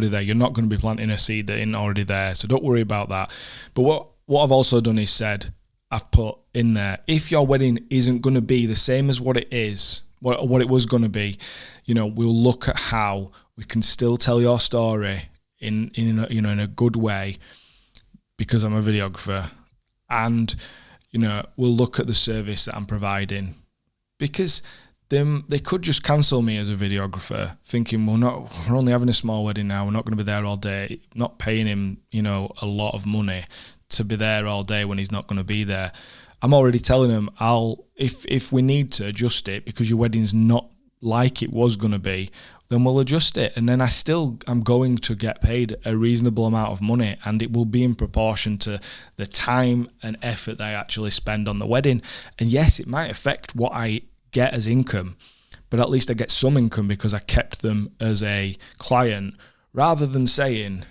there. You're not going to be planting a seed that isn't already there, so don't worry about that. But what I've also done is said, I've put in there, if your wedding isn't going to be the same as what it is, what it was going to be, we'll look at how we can still tell your story in a good way, because I'm a videographer, and we'll look at the service that I'm providing. Because they could just cancel me as a videographer, thinking, we're only having a small wedding now, we're not going to be there all day, not paying him, a lot of money to be there all day when he's not going to be there. I'm already telling him, if we need to adjust it because your wedding's not like it was going to be, then we'll adjust it. And then I'm going to get paid a reasonable amount of money, and it will be in proportion to the time and effort they actually spend on the wedding. And yes, it might affect what I get as income, but at least I get some income because I kept them as a client, rather than saying,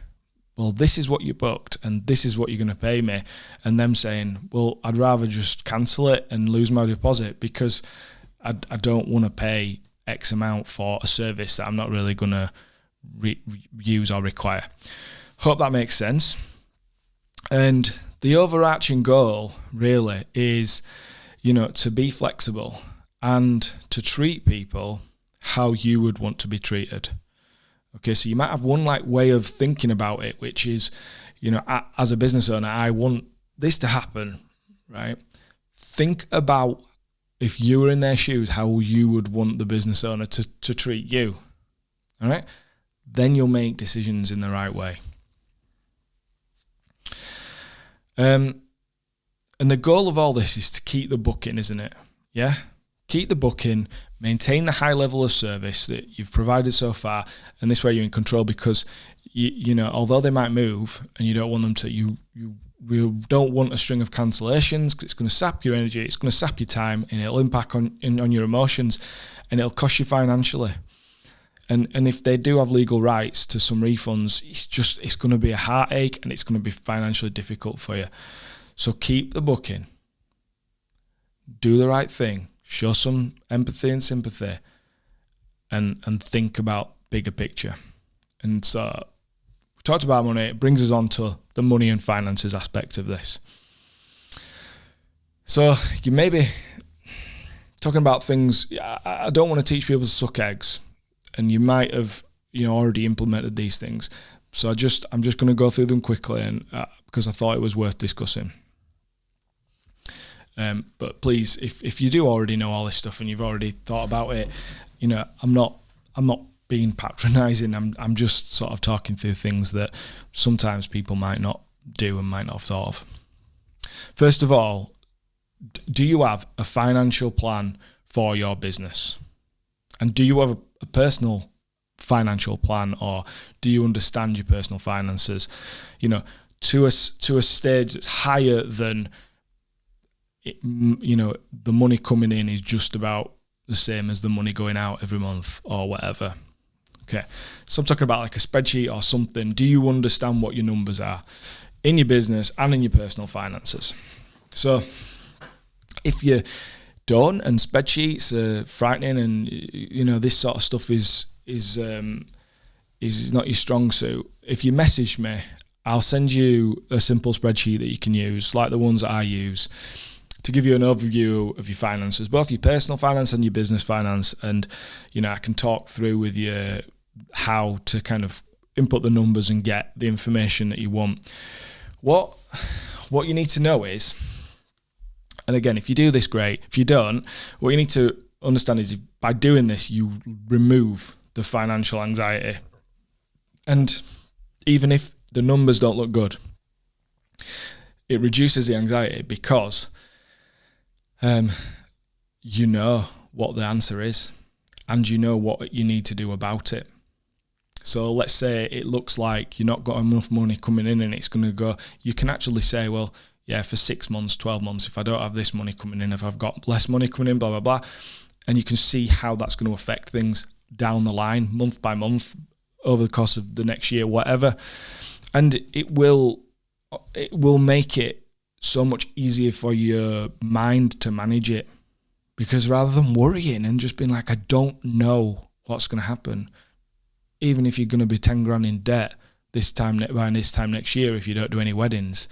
well, this is what you booked and this is what you're going to pay me, and them saying, well, I'd rather just cancel it and lose my deposit because I don't want to pay X amount for a service that I'm not really going to use or require. Hope that makes sense. And the overarching goal really is, to be flexible and to treat people how you would want to be treated. Okay, so you might have one way of thinking about it, which is, as a business owner, I want this to happen, right? Think about, if you were in their shoes, how you would want the business owner to treat you, all right? Then you'll make decisions in the right way. And the goal of all this is to keep the booking, isn't it? Yeah? Keep the booking, maintain the high level of service that you've provided so far, and this way you're in control, because, although they might move and you don't want them to, you don't want a string of cancellations, because it's going to sap your energy, it's going to sap your time, and it'll impact on your emotions, and it'll cost you financially. And if they do have legal rights to some refunds, it's going to be a heartache and it's going to be financially difficult for you. So keep the booking. Do the right thing. Show some empathy and sympathy and think about bigger picture. And so we talked about money. It brings us on to the money and finances aspect of this. So you may be talking about things. I don't want to teach people to suck eggs. And you might have, already implemented these things. So I'm just going to go through them quickly, and because I thought it was worth discussing. But please, if you do already know all this stuff and you've already thought about it, I'm not being patronising. I'm just sort of talking through things that sometimes people might not do and might not have thought of. First of all, do you have a financial plan for your business? And do you have a personal financial plan, or do you understand your personal finances, to a stage that's higher than, the money coming in is just about the same as the money going out every month or whatever. Okay, so I'm talking about like a spreadsheet or something. Do you understand what your numbers are in your business and in your personal finances? So if you don't, and spreadsheets are frightening, and this sort of stuff is not your strong suit, if you message me, I'll send you a simple spreadsheet that you can use, like the ones that I use, to give you an overview of your finances, both your personal finance and your business finance. And I can talk through with you how to kind of input the numbers and get the information that you want. What you need to know is, and again, if you do this, great. If you don't, what you need to understand is by doing this, you remove the financial anxiety. And even if the numbers don't look good, it reduces the anxiety because you know what the answer is and you know what you need to do about it. So let's say it looks like you're not got enough money coming in and it's going to go, you can actually say, well, yeah, for 6 months, 12 months, if I don't have this money coming in, if I've got less money coming in, blah, blah, blah. And you can see how that's going to affect things down the line, month by month, over the course of the next year, whatever. And it will make it so much easier for your mind to manage it. Because rather than worrying and just being like, I don't know what's going to happen, even if you're going to be 10 grand in debt by this time next year, if you don't do any weddings,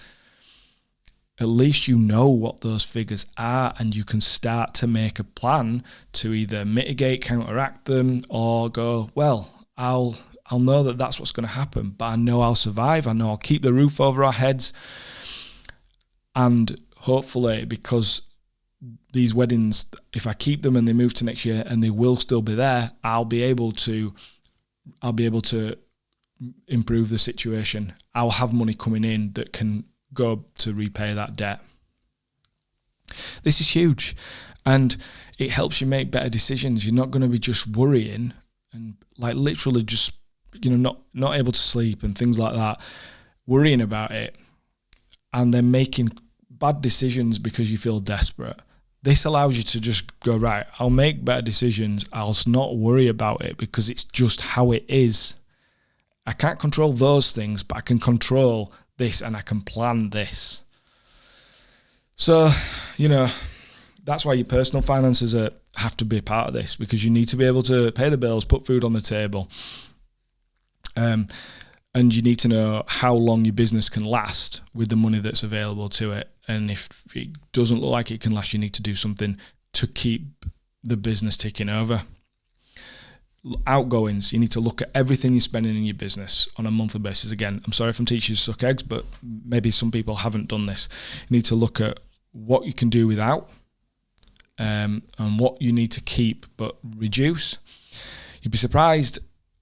at least you know what those figures are and you can start to make a plan to either mitigate, counteract them, or go, well, I'll know that that's what's going to happen, but I know I'll survive. I know I'll keep the roof over our heads. And hopefully, because these weddings, if I keep them and they move to next year and they will still be there, I'll be able to improve the situation. I'll have money coming in that can go to repay that debt. This is huge, and it helps you make better decisions. You're not going to be just worrying and like literally just not able to sleep and things like that, worrying about it, and then making bad decisions because you feel desperate. This allows you to just go, right, I'll make better decisions. I'll not worry about it because it's just how it is. I can't control those things, but I can control this and I can plan this. So, that's why your personal finances have to be a part of this, because you need to be able to pay the bills, put food on the table. And you need to know how long your business can last with the money that's available to it. And if it doesn't look like it can last, you need to do something to keep the business ticking over. Outgoings, you need to look at everything you're spending in your business on a monthly basis. Again, I'm sorry if I'm teaching you to suck eggs, but maybe some people haven't done this. You need to look at what you can do without and what you need to keep but reduce. You'd be surprised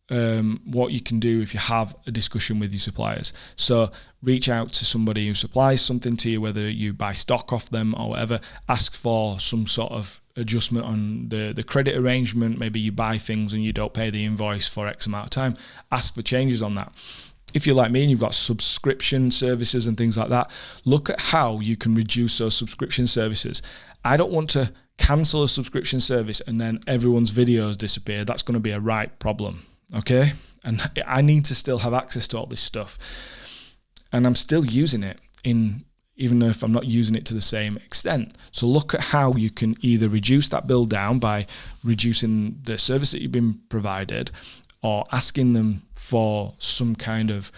what you can do if you have a discussion with your suppliers. So reach out to somebody who supplies something to you, whether you buy stock off them or whatever. Ask for some sort of adjustment on the credit arrangement. Maybe you buy things and you don't pay the invoice for X amount of time. Ask for changes on that. If you're like me and you've got subscription services and things like that, look at how you can reduce those subscription services. I don't want to cancel a subscription service and then everyone's videos disappear, that's going to be a right problem, okay? And I need to still have access to all this stuff. And I'm still using it, even if I'm not using it to the same extent. So look at how you can either reduce that bill down by reducing the service that you've been provided, or asking them for some kind of,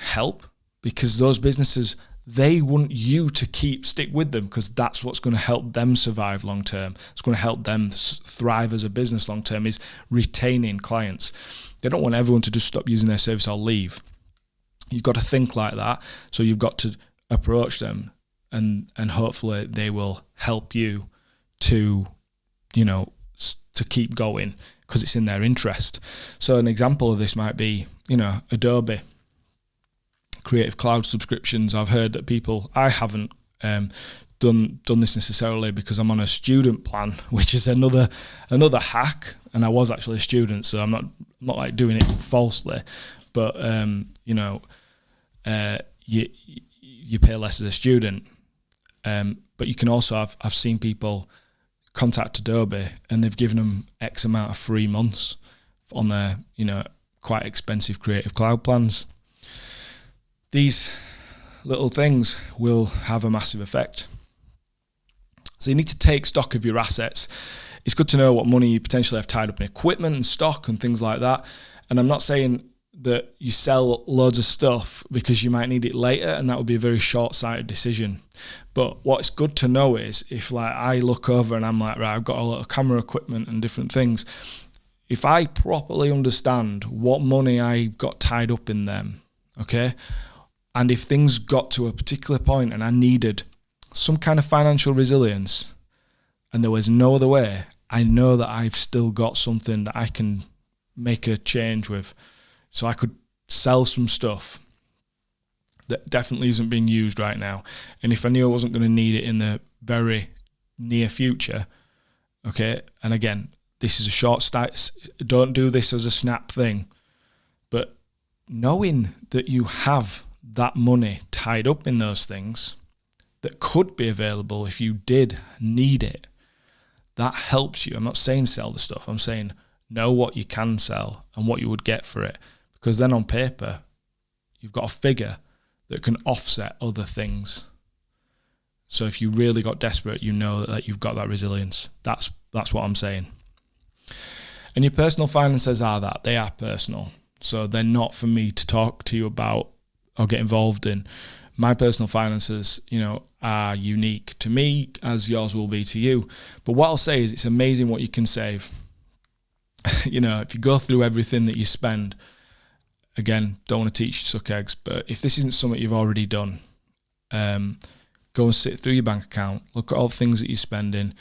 help, because those businesses, they want you to stick with them, because that's what's going to help them survive long term. It's going to help them thrive as a business long term, is retaining clients. They don't want everyone to just stop using their service or leave. You've got to think like that. So you've got to approach them, and hopefully they will help you to, to keep going, because it's in their interest. So an example of this might be, Adobe Creative Cloud subscriptions. I've heard that people, I haven't done this necessarily because I'm on a student plan, which is another hack. And I was actually a student, so I'm not like doing it falsely, but you pay less as a student. But you can also I've seen people contact Adobe and they've given them X amount of free months on their, quite expensive Creative Cloud plans. These little things will have a massive effect. So you need to take stock of your assets. It's good to know what money you potentially have tied up in equipment and stock and things like that. And I'm not saying that you sell loads of stuff because you might need it later, and that would be a very short-sighted decision. But what's good to know is, if like I look over and I'm like, right, I've got a lot of camera equipment and different things, if I properly understand what money I've got tied up in them, okay, and if things got to a particular point and I needed some kind of financial resilience and there was no other way, I know that I've still got something that I can make a change with. So I could sell some stuff that definitely isn't being used right now. And if I knew I wasn't going to need it in the very near future, okay, and again, this is a short start, don't do this as a snap thing, but knowing that you have that money tied up in those things that could be available if you did need it, that helps you. I'm not saying sell the stuff, I'm saying know what you can sell and what you would get for it. Because then on paper, you've got a figure that can offset other things. So if you really got desperate, you know that you've got that resilience. That's what I'm saying. And your personal finances are that. They are personal. So they're not for me to talk to you about or get involved in. My personal finances, are unique to me as yours will be to you. But what I'll say is it's amazing what you can save. If you go through everything that you spend, again, don't want to teach you to suck eggs, but if this isn't something you've already done, go and sit through your bank account, look at all the things that you're spending,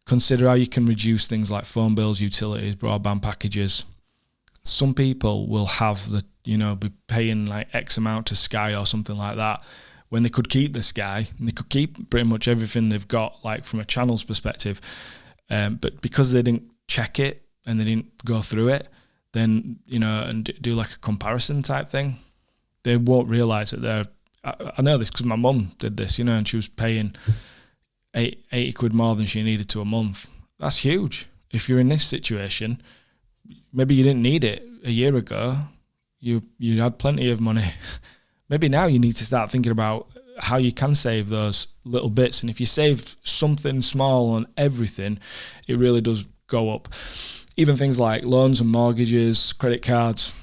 consider how you can reduce things like phone bills, utilities, broadband packages. Some people will have be paying like X amount to Sky or something like that, when they could keep the Sky and they could keep pretty much everything they've got, like from a channel's perspective. But because they didn't check it and they didn't go through it, then, and do like a comparison type thing, they won't realise that I know this because my mum did this, and she was paying 80 quid more than she needed to a month. That's huge. If you're in this situation, maybe you didn't need it a year ago, you had plenty of money. Maybe now you need to start thinking about how you can save those little bits. And if you save something small on everything, it really does go up. Even things like loans and mortgages, credit cards,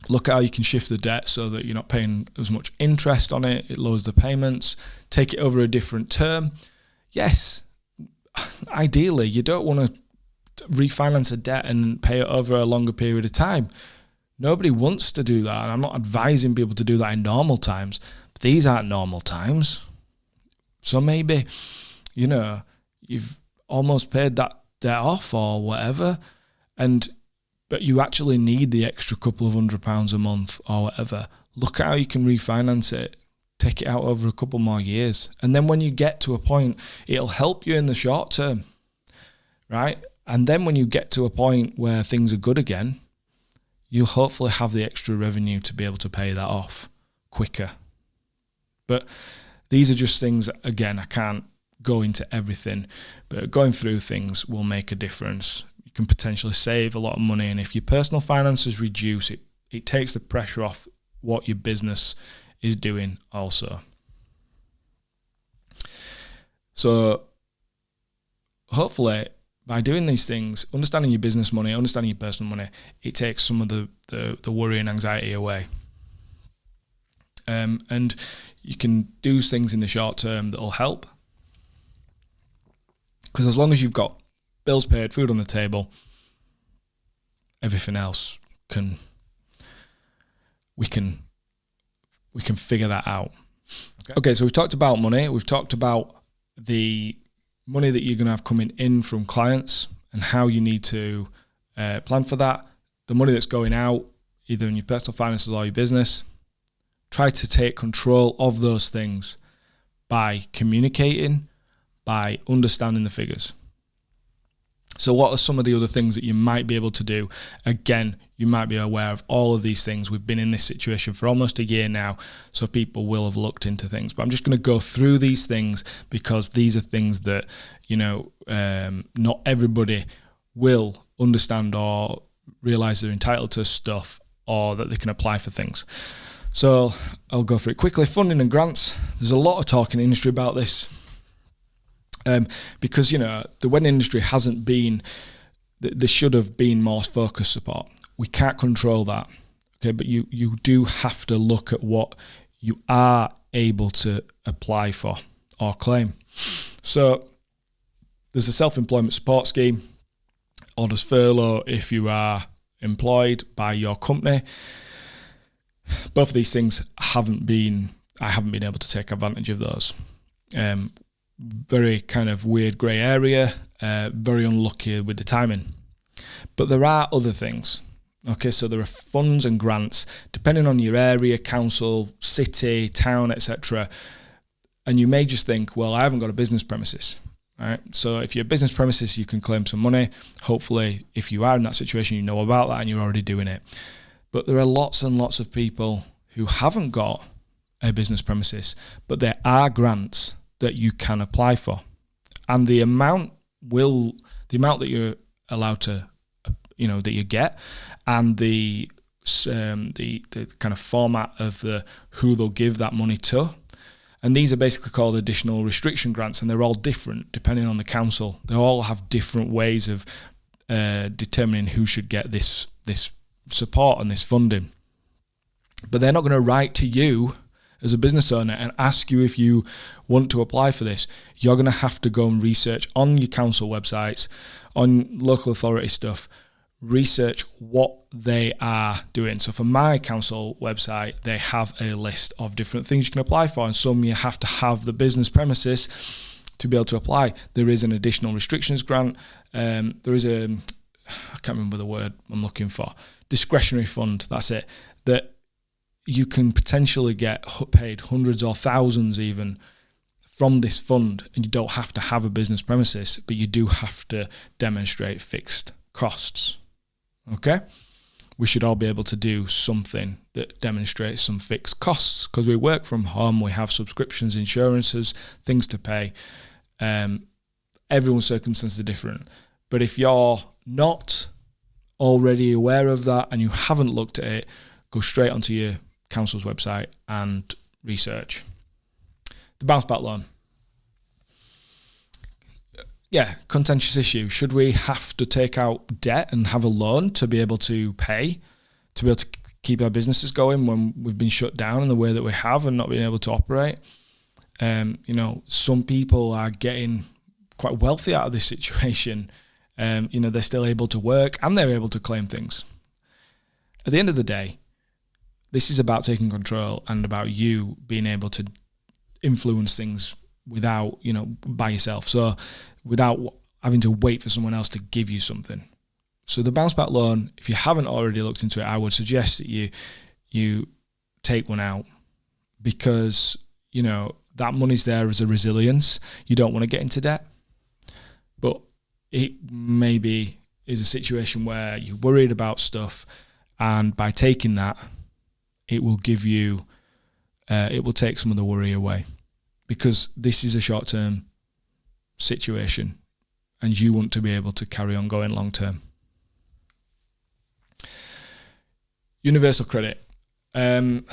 look at how you can shift the debt so that you're not paying as much interest on it. It lowers the payments. Take it over a different term. Yes, ideally, you don't want to refinance a debt and pay it over a longer period of time. Nobody wants to do that, and I'm not advising people to do that in normal times, but these aren't normal times. So maybe, you've almost paid that debt off or whatever, but you actually need the extra couple of £100 a month or whatever. Look at how you can refinance it, take it out over a couple more years, and then when you get to a point, it'll help you in the short term, right? And then when you get to a point where things are good again, you'll hopefully have the extra revenue to be able to pay that off quicker. But these are just things, again, I can't go into everything, but going through things will make a difference. You can potentially save a lot of money, and if your personal finances reduce, it takes the pressure off what your business is doing also. So hopefully by doing these things, understanding your business money, understanding your personal money, it takes some of the worry and anxiety away. And you can do things in the short term that will help. Because as long as you've got bills paid, food on the table, everything else we can figure that out. Okay, so we've talked about money. We've talked about the money that you're going to have coming in from clients and how you need to plan for that. The money that's going out, either in your personal finances or your business. Try to take control of those things by communicating, by understanding the figures. So what are some of the other things that you might be able to do? Again, you might be aware of all of these things. We've been in this situation for almost a year now, so people will have looked into things. But I'm just going to go through these things because these are things that, not everybody will understand or realize they're entitled to stuff or that they can apply for things. So I'll go through it quickly. Funding and grants. There's a lot of talk in the industry about this. Because, the wedding industry hasn't been, there should have been more focused support. We can't control that, okay? But you do have to look at what you are able to apply for or claim. So there's a self-employment support scheme, or there's furlough if you are employed by your company. Both of these things I haven't been able to take advantage of those. Very kind of weird grey area, very unlucky with the timing. But there are other things. Okay, so there are funds and grants, depending on your area, council, city, town, etc. And you may just think, well, I haven't got a business premises. Right? So if you're a business premises, you can claim some money. Hopefully, if you are in that situation, you know about that and you're already doing it. But there are lots and lots of people who haven't got a business premises, but there are grants that you can apply for, and the amount that you're allowed to, that you get, and the kind of format of who they'll give that money to, and these are basically called additional restriction grants, and they're all different depending on the council. They all have different ways of determining who should get this support and this funding, but they're not going to write to you as a business owner and ask you if you want to apply for this. You're going to have to go and research on your council websites, on local authority stuff, research what they are doing. So for my council website, they have a list of different things you can apply for, and some you have to have the business premises to be able to apply. There is an additional restrictions grant. There is I can't remember the word I'm looking for, discretionary fund, that's it, that you can potentially get paid hundreds or thousands even from this fund, and you don't have to have a business premises, but you do have to demonstrate fixed costs. Okay? We should all be able to do something that demonstrates some fixed costs because we work from home, we have subscriptions, insurances, things to pay. Everyone's circumstances are different. But if you're not already aware of that and you haven't looked at it, go straight onto your council's website and research. The bounce back loan. Yeah, contentious issue. Should we have to take out debt and have a loan to be able to pay, to be able to keep our businesses going when we've been shut down in the way that we have and not being able to operate? Some people are getting quite wealthy out of this situation. They're still able to work and they're able to claim things. At the end of the day, this is about taking control and about you being able to influence things without, by yourself. So without having to wait for someone else to give you something. So the bounce back loan, if you haven't already looked into it, I would suggest that you take one out because, that money's there as a resilience. You don't want to get into debt, but it maybe is a situation where you're worried about stuff, and by taking that, it will give you, it will take some of the worry away, because this is a short-term situation, and you want to be able to carry on going long term. Universal credit. I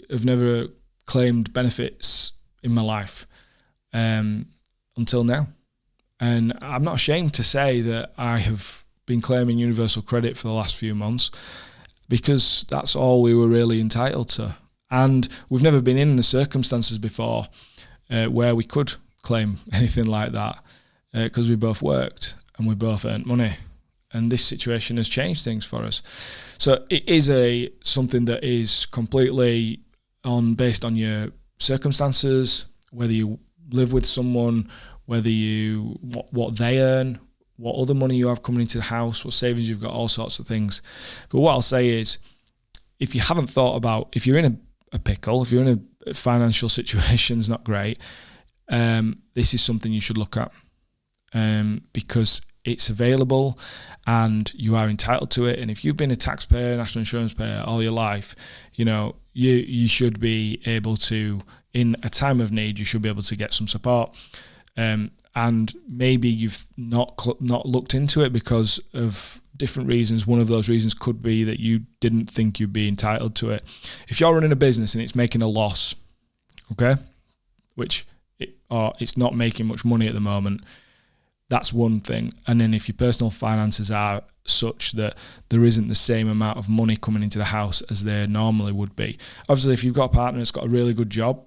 have never claimed benefits in my life until now. And I'm not ashamed to say that I have been claiming universal credit for the last few months, because that's all we were really entitled to. And we've never been in the circumstances before where we could claim anything like that, because we both worked and we both earned money. And this situation has changed things for us. So it is something that is completely based on your circumstances, whether you live with someone, whether what they earn, what other money you have coming into the house, what savings you've got, all sorts of things. But what I'll say is, if you haven't thought about, if you're in a pickle, if you're in a financial situation's not great, this is something you should look at, because it's available and you are entitled to it. And if you've been a taxpayer, national insurance payer all your life, you should be able to, in a time of need, you should be able to get some support. And maybe you've not looked into it because of different reasons. One of those reasons could be that you didn't think you'd be entitled to it. If you're running a business and it's making a loss, okay, or it's not making much money at the moment, that's one thing. And then if your personal finances are such that there isn't the same amount of money coming into the house as there normally would be. Obviously, if you've got a partner that's got a really good job,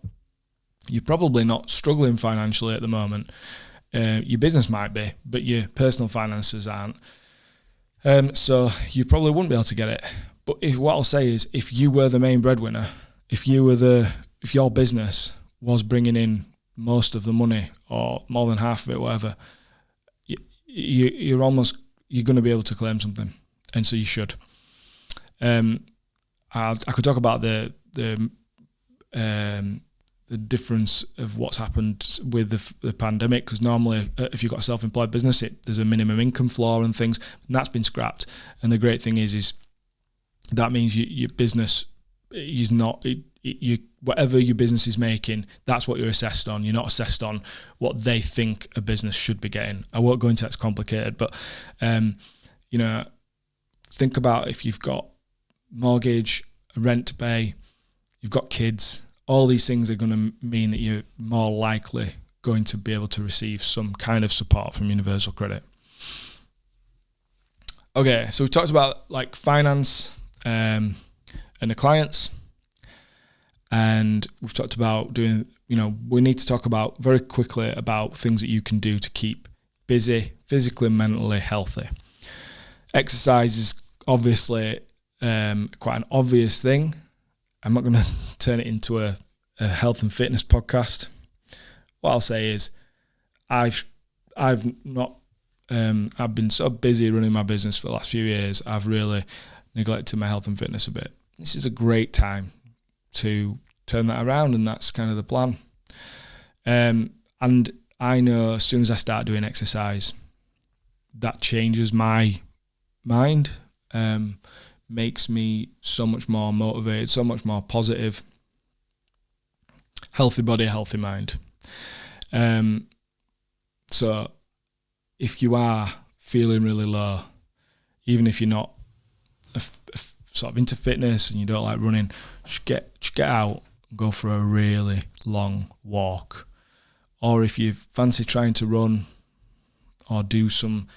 you're probably not struggling financially at the moment. Your business might be, but your personal finances aren't. So you probably wouldn't be able to get it. But what I'll say is, if you were the main breadwinner, if your business was bringing in most of the money or more than half of it, whatever, you're going to be able to claim something, and so you should. I could talk about the difference of what's happened with the pandemic, because normally if you've got a self-employed business, there's a minimum income floor and things, and that's been scrapped. And the great thing is that means your business is not, whatever your business is making, that's what you're assessed on. You're not assessed on what they think a business should be getting. I won't go into that, it's complicated, but think about if you've got mortgage, rent to pay, you've got kids, all these things are going to mean that you're more likely going to be able to receive some kind of support from universal credit. Okay, so we talked about like finance and the clients, and we've talked about doing, we need to talk about very quickly about things that you can do to keep busy, physically and mentally healthy. Exercise is obviously quite an obvious thing. I'm not going to turn it into a health and fitness podcast. What I'll say is I've been so busy running my business for the last few years, I've really neglected my health and fitness a bit. This is a great time to turn that around, and that's kind of the plan. And I know as soon as I start doing exercise, that changes my mind, makes me so much more motivated, so much more positive. Healthy body, healthy mind. So if you are feeling really low, even if you're not sort of into fitness and you don't like running, just get out and go for a really long walk. Or if you fancy trying to run or do some,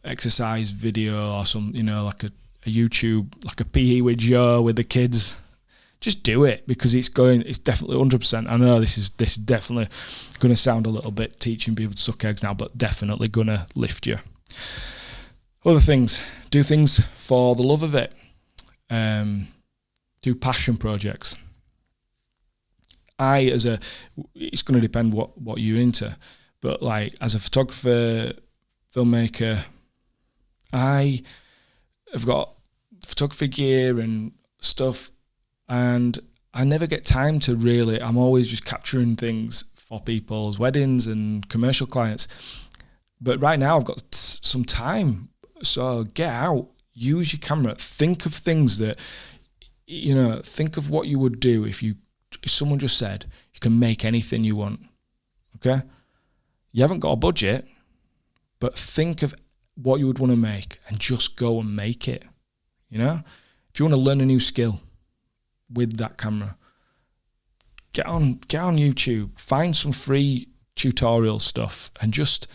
exercise video or some, like a YouTube, like a PE with Joe with the kids, just do it, because it's definitely 100%. I know this is definitely going to sound a little bit teaching people to suck eggs now, but definitely going to lift you. Other things, do things for the love of it. Do passion projects. It's going to depend what you're into, but like as a photographer, filmmaker, I have got photography gear and stuff, and I never get time to really, I'm always just capturing things for people's weddings and commercial clients. But right now I've got some time, so get out, use your camera, think of things that, think of what you would do if someone just said, you can make anything you want. okay? You haven't got a budget, but think of what you would want to make and just go and make it, you know? If you want to learn a new skill with that camera, get on YouTube, find some free tutorial stuff and just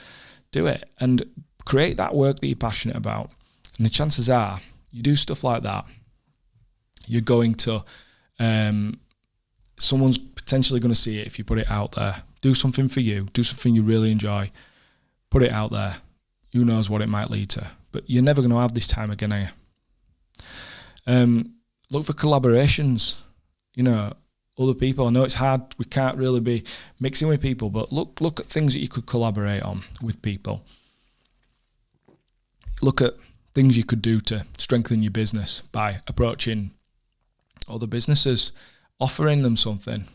do it and create that work that you're passionate about. And the chances are, you do stuff like that, you're going to, someone's potentially going to see it if you put it out there. Do something for you, do something you really enjoy, put it out there. Who knows what it might lead to, but you're never going to have this time again, are you? Look for collaborations, you know, other people. I know it's hard, we can't really be mixing with people, but look at things that you could collaborate on with people. Look at things you could do to strengthen your business by approaching other businesses, offering them something.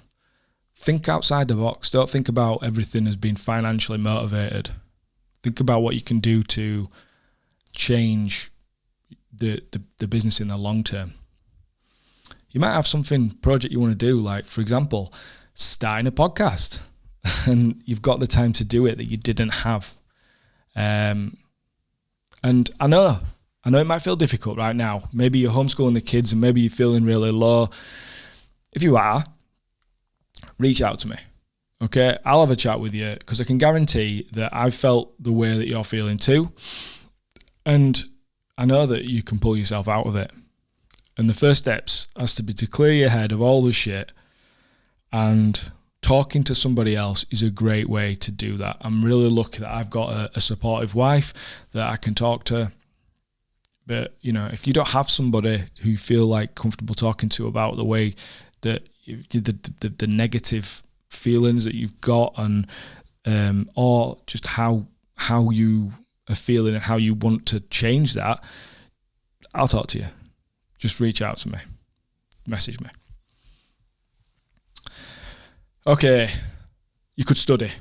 Think outside the box. Don't think about everything as being financially motivated. Think about what you can do to change the business in the long term. You might have project you want to do, like, for example, starting a podcast, and you've got the time to do it that you didn't have. And I know it might feel difficult right now. Maybe you're homeschooling the kids and maybe you're feeling really low. If you are, reach out to me. Okay, I'll have a chat with you because I can guarantee that I've felt the way that you're feeling too. And I know that you can pull yourself out of it. And the first steps has to be to clear your head of all the shit, and talking to somebody else is a great way to do that. I'm really lucky that I've got a supportive wife that I can talk to. But, you know, if you don't have somebody who you feel like comfortable talking to about the way that the negative feelings that you've got, and or just how you are feeling and how you want to change that, I'll talk to you. Just reach out to me, message me. Okay, you could study.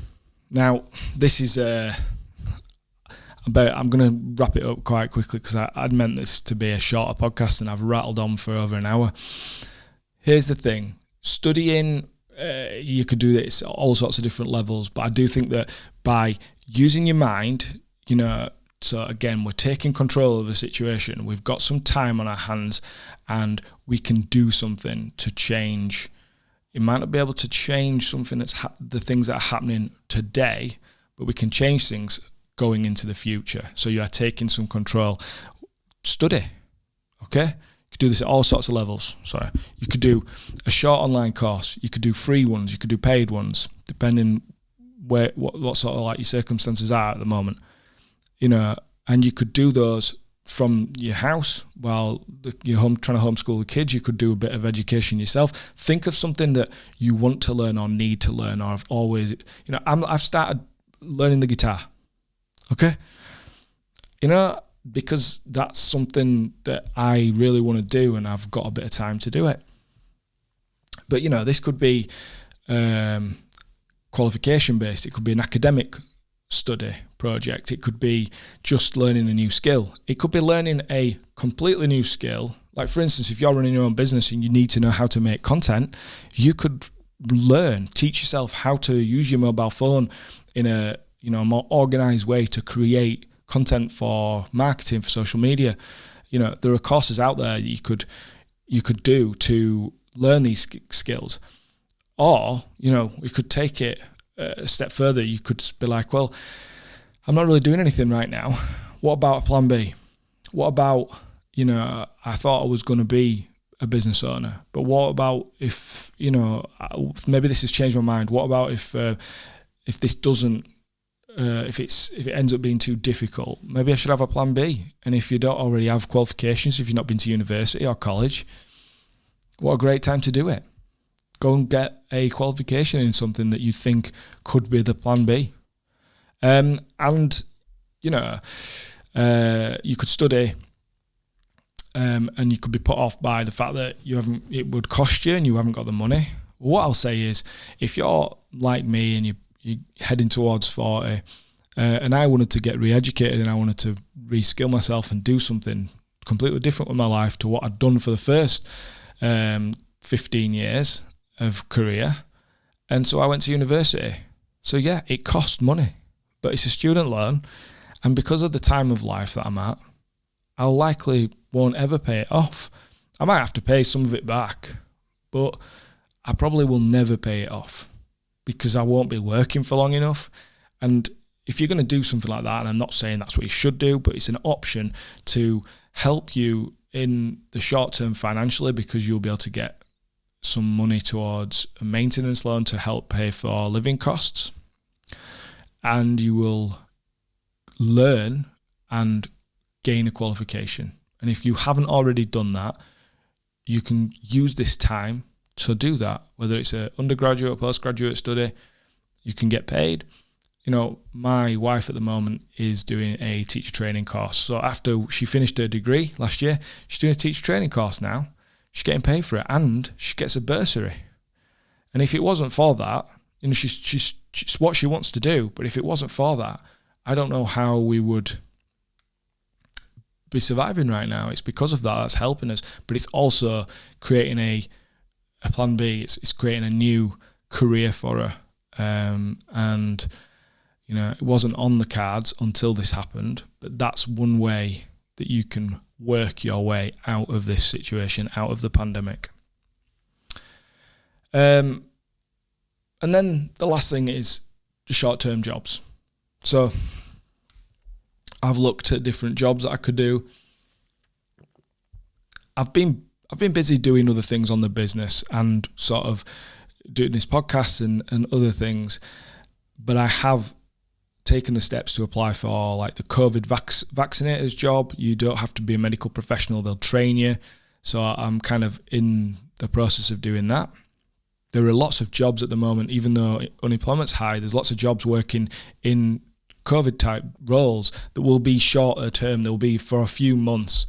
Now, this is I'm going to wrap it up quite quickly because I'd meant this to be a shorter podcast and I've rattled on for over an hour. Here's the thing. Studying, you could do this at all sorts of different levels, but I do think that by using your mind, you know, so again, we're taking control of the situation. We've got some time on our hands and we can do something to change. You might not be able to change something that's the things that are happening today, but we can change things going into the future. So you are taking some control. Study, okay? You could do this at all sorts of levels. Sorry. You could do a short online course. You could do free ones. You could do paid ones, depending what sort of like your circumstances are at the moment. You know, and you could do those from your house while you're trying to homeschool the kids. You could do a bit of education yourself. Think of something that you want to learn or need to learn, or have always, you know, I've started learning the guitar. Okay? You know, because that's something that I really want to do and I've got a bit of time to do it. But, you know, this could be qualification based. It could be an academic study project. It could be just learning a new skill. It could be learning a completely new skill. Like, for instance, if you're running your own business and you need to know how to make content, you could teach yourself how to use your mobile phone in a, you know, more organized way to create content for marketing, for social media. You know, there are courses out there that you could do to learn these skills. Or, you know, we could take it a step further. You could be like, well, I'm not really doing anything right now. What about a plan B? What about, you know, I thought I was going to be a business owner, but what about if, you know, maybe this has changed my mind. What about if this doesn't, if it ends up being too difficult? Maybe I should have a plan B. And if you don't already have qualifications, if you've not been to university or college, what a great time to do it. Go and get a qualification in something that you think could be the plan B. And, you know, you could study and you could be put off by the fact that it would cost you and you haven't got the money. What I'll say is, if you're like me and you're heading towards 40 and I wanted to get re-educated and I wanted to re-skill myself and do something completely different with my life to what I'd done for the first 15 years of career. And so I went to university. So yeah, it costs money, but it's a student loan. And because of the time of life that I'm at, I likely won't ever pay it off. I might have to pay some of it back, but I probably will never pay it off because I won't be working for long enough. And if you're going to do something like that, and I'm not saying that's what you should do, but it's an option to help you in the short term financially, because you'll be able to get some money towards a maintenance loan to help pay for living costs. And you will learn and gain a qualification. And if you haven't already done that, you can use this time to do that, whether it's an undergraduate or postgraduate study. You can get paid. You know, my wife at the moment is doing a teacher training course. So after she finished her degree last year, she's doing a teacher training course now. She's getting paid for it, and she gets a bursary. And if it wasn't for that, you know, she's what she wants to do. But if it wasn't for that, I don't know how we would be surviving right now. It's because of that that's helping us. But it's also creating a plan B. It's creating a new career for her. And you know, it wasn't on the cards until this happened, but that's one way that you can work your way out of this situation, out of the pandemic. And then the last thing is the short-term jobs. So I've looked at different jobs that I could do. I've been busy doing other things on the business and sort of doing this podcast and other things, but I have taken the steps to apply for like the COVID vaccinators job. You don't have to be a medical professional, they'll train you. So I'm kind of in the process of doing that. There are lots of jobs at the moment, even though unemployment's high, there's lots of jobs working in COVID type roles that will be shorter term. They'll be for a few months,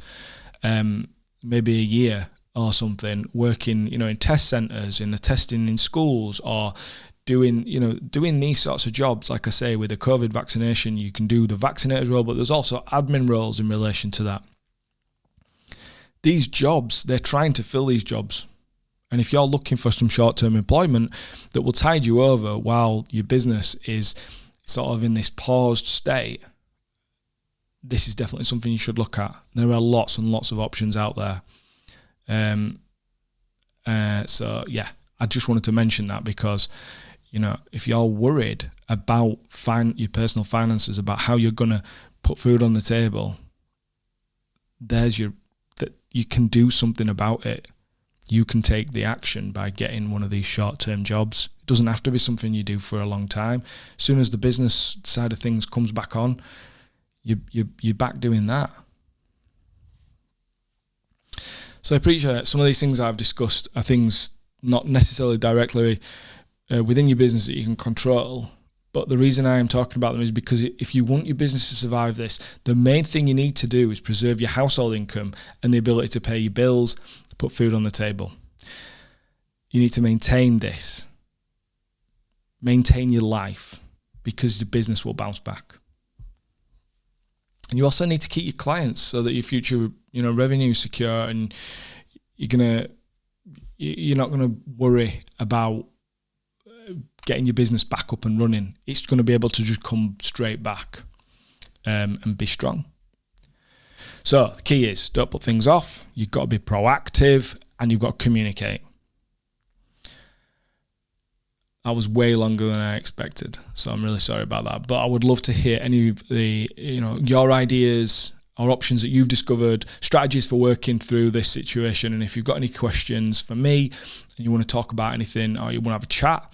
maybe a year or something, working, you know, in test centres, in the testing in schools, or doing these sorts of jobs. Like I say, with the COVID vaccination, you can do the vaccinator's role, but there's also admin roles in relation to that. These jobs, they're trying to fill these jobs. And if you're looking for some short-term employment that will tide you over while your business is sort of in this paused state, this is definitely something you should look at. There are lots and lots of options out there. So yeah, I just wanted to mention that because, you know, if you're worried about your personal finances, about how you're going to put food on the table, that you can do something about it. You can take the action by getting one of these short-term jobs. It doesn't have to be something you do for a long time. As soon as the business side of things comes back on, you're back doing that. So I appreciate some of these things I've discussed are things not necessarily directly within your business that you can control. But the reason I am talking about them is because if you want your business to survive this, the main thing you need to do is preserve your household income and the ability to pay your bills, to put food on the table. You need to maintain this. Maintain your life, because the business will bounce back. And you also need to keep your clients so that your future, you know, revenue is secure, and you're not gonna worry about getting your business back up and running. It's going to be able to just come straight back and be strong. So the key is, don't put things off. You've got to be proactive and you've got to communicate. That was way longer than I expected, so I'm really sorry about that. But I would love to hear any of the, you know, your ideas or options that you've discovered, strategies for working through this situation. And if you've got any questions for me and you want to talk about anything, or you want to have a chat,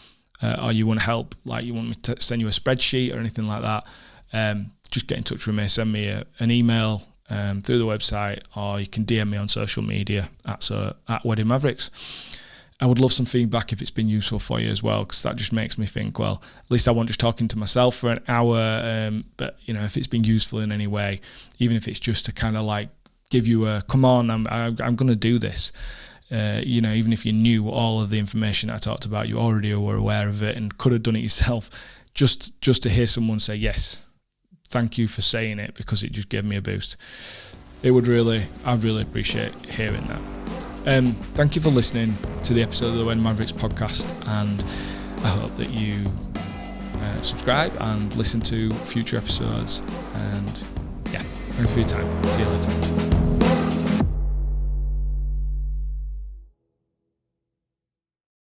or you want help, like you want me to send you a spreadsheet or anything like that, just get in touch with me. Send me an email through the website, or you can DM me on social media at Wedding Mavericks. I would love some feedback if it's been useful for you as well, because that just makes me think, well, at least I wasn't just talking to myself for an hour, but you know, if it's been useful in any way, even if it's just to kind of like give you a, come on, I'm going to do this. You know, even if you knew all of the information I talked about, you already were aware of it and could have done it yourself, just to hear someone say, yes, thank you for saying it, because it just gave me a boost. I'd really appreciate hearing that. Thank you for listening to the episode of the Wedding Mavericks podcast, and I hope that you subscribe and listen to future episodes. And yeah, thank you for your time. See you later.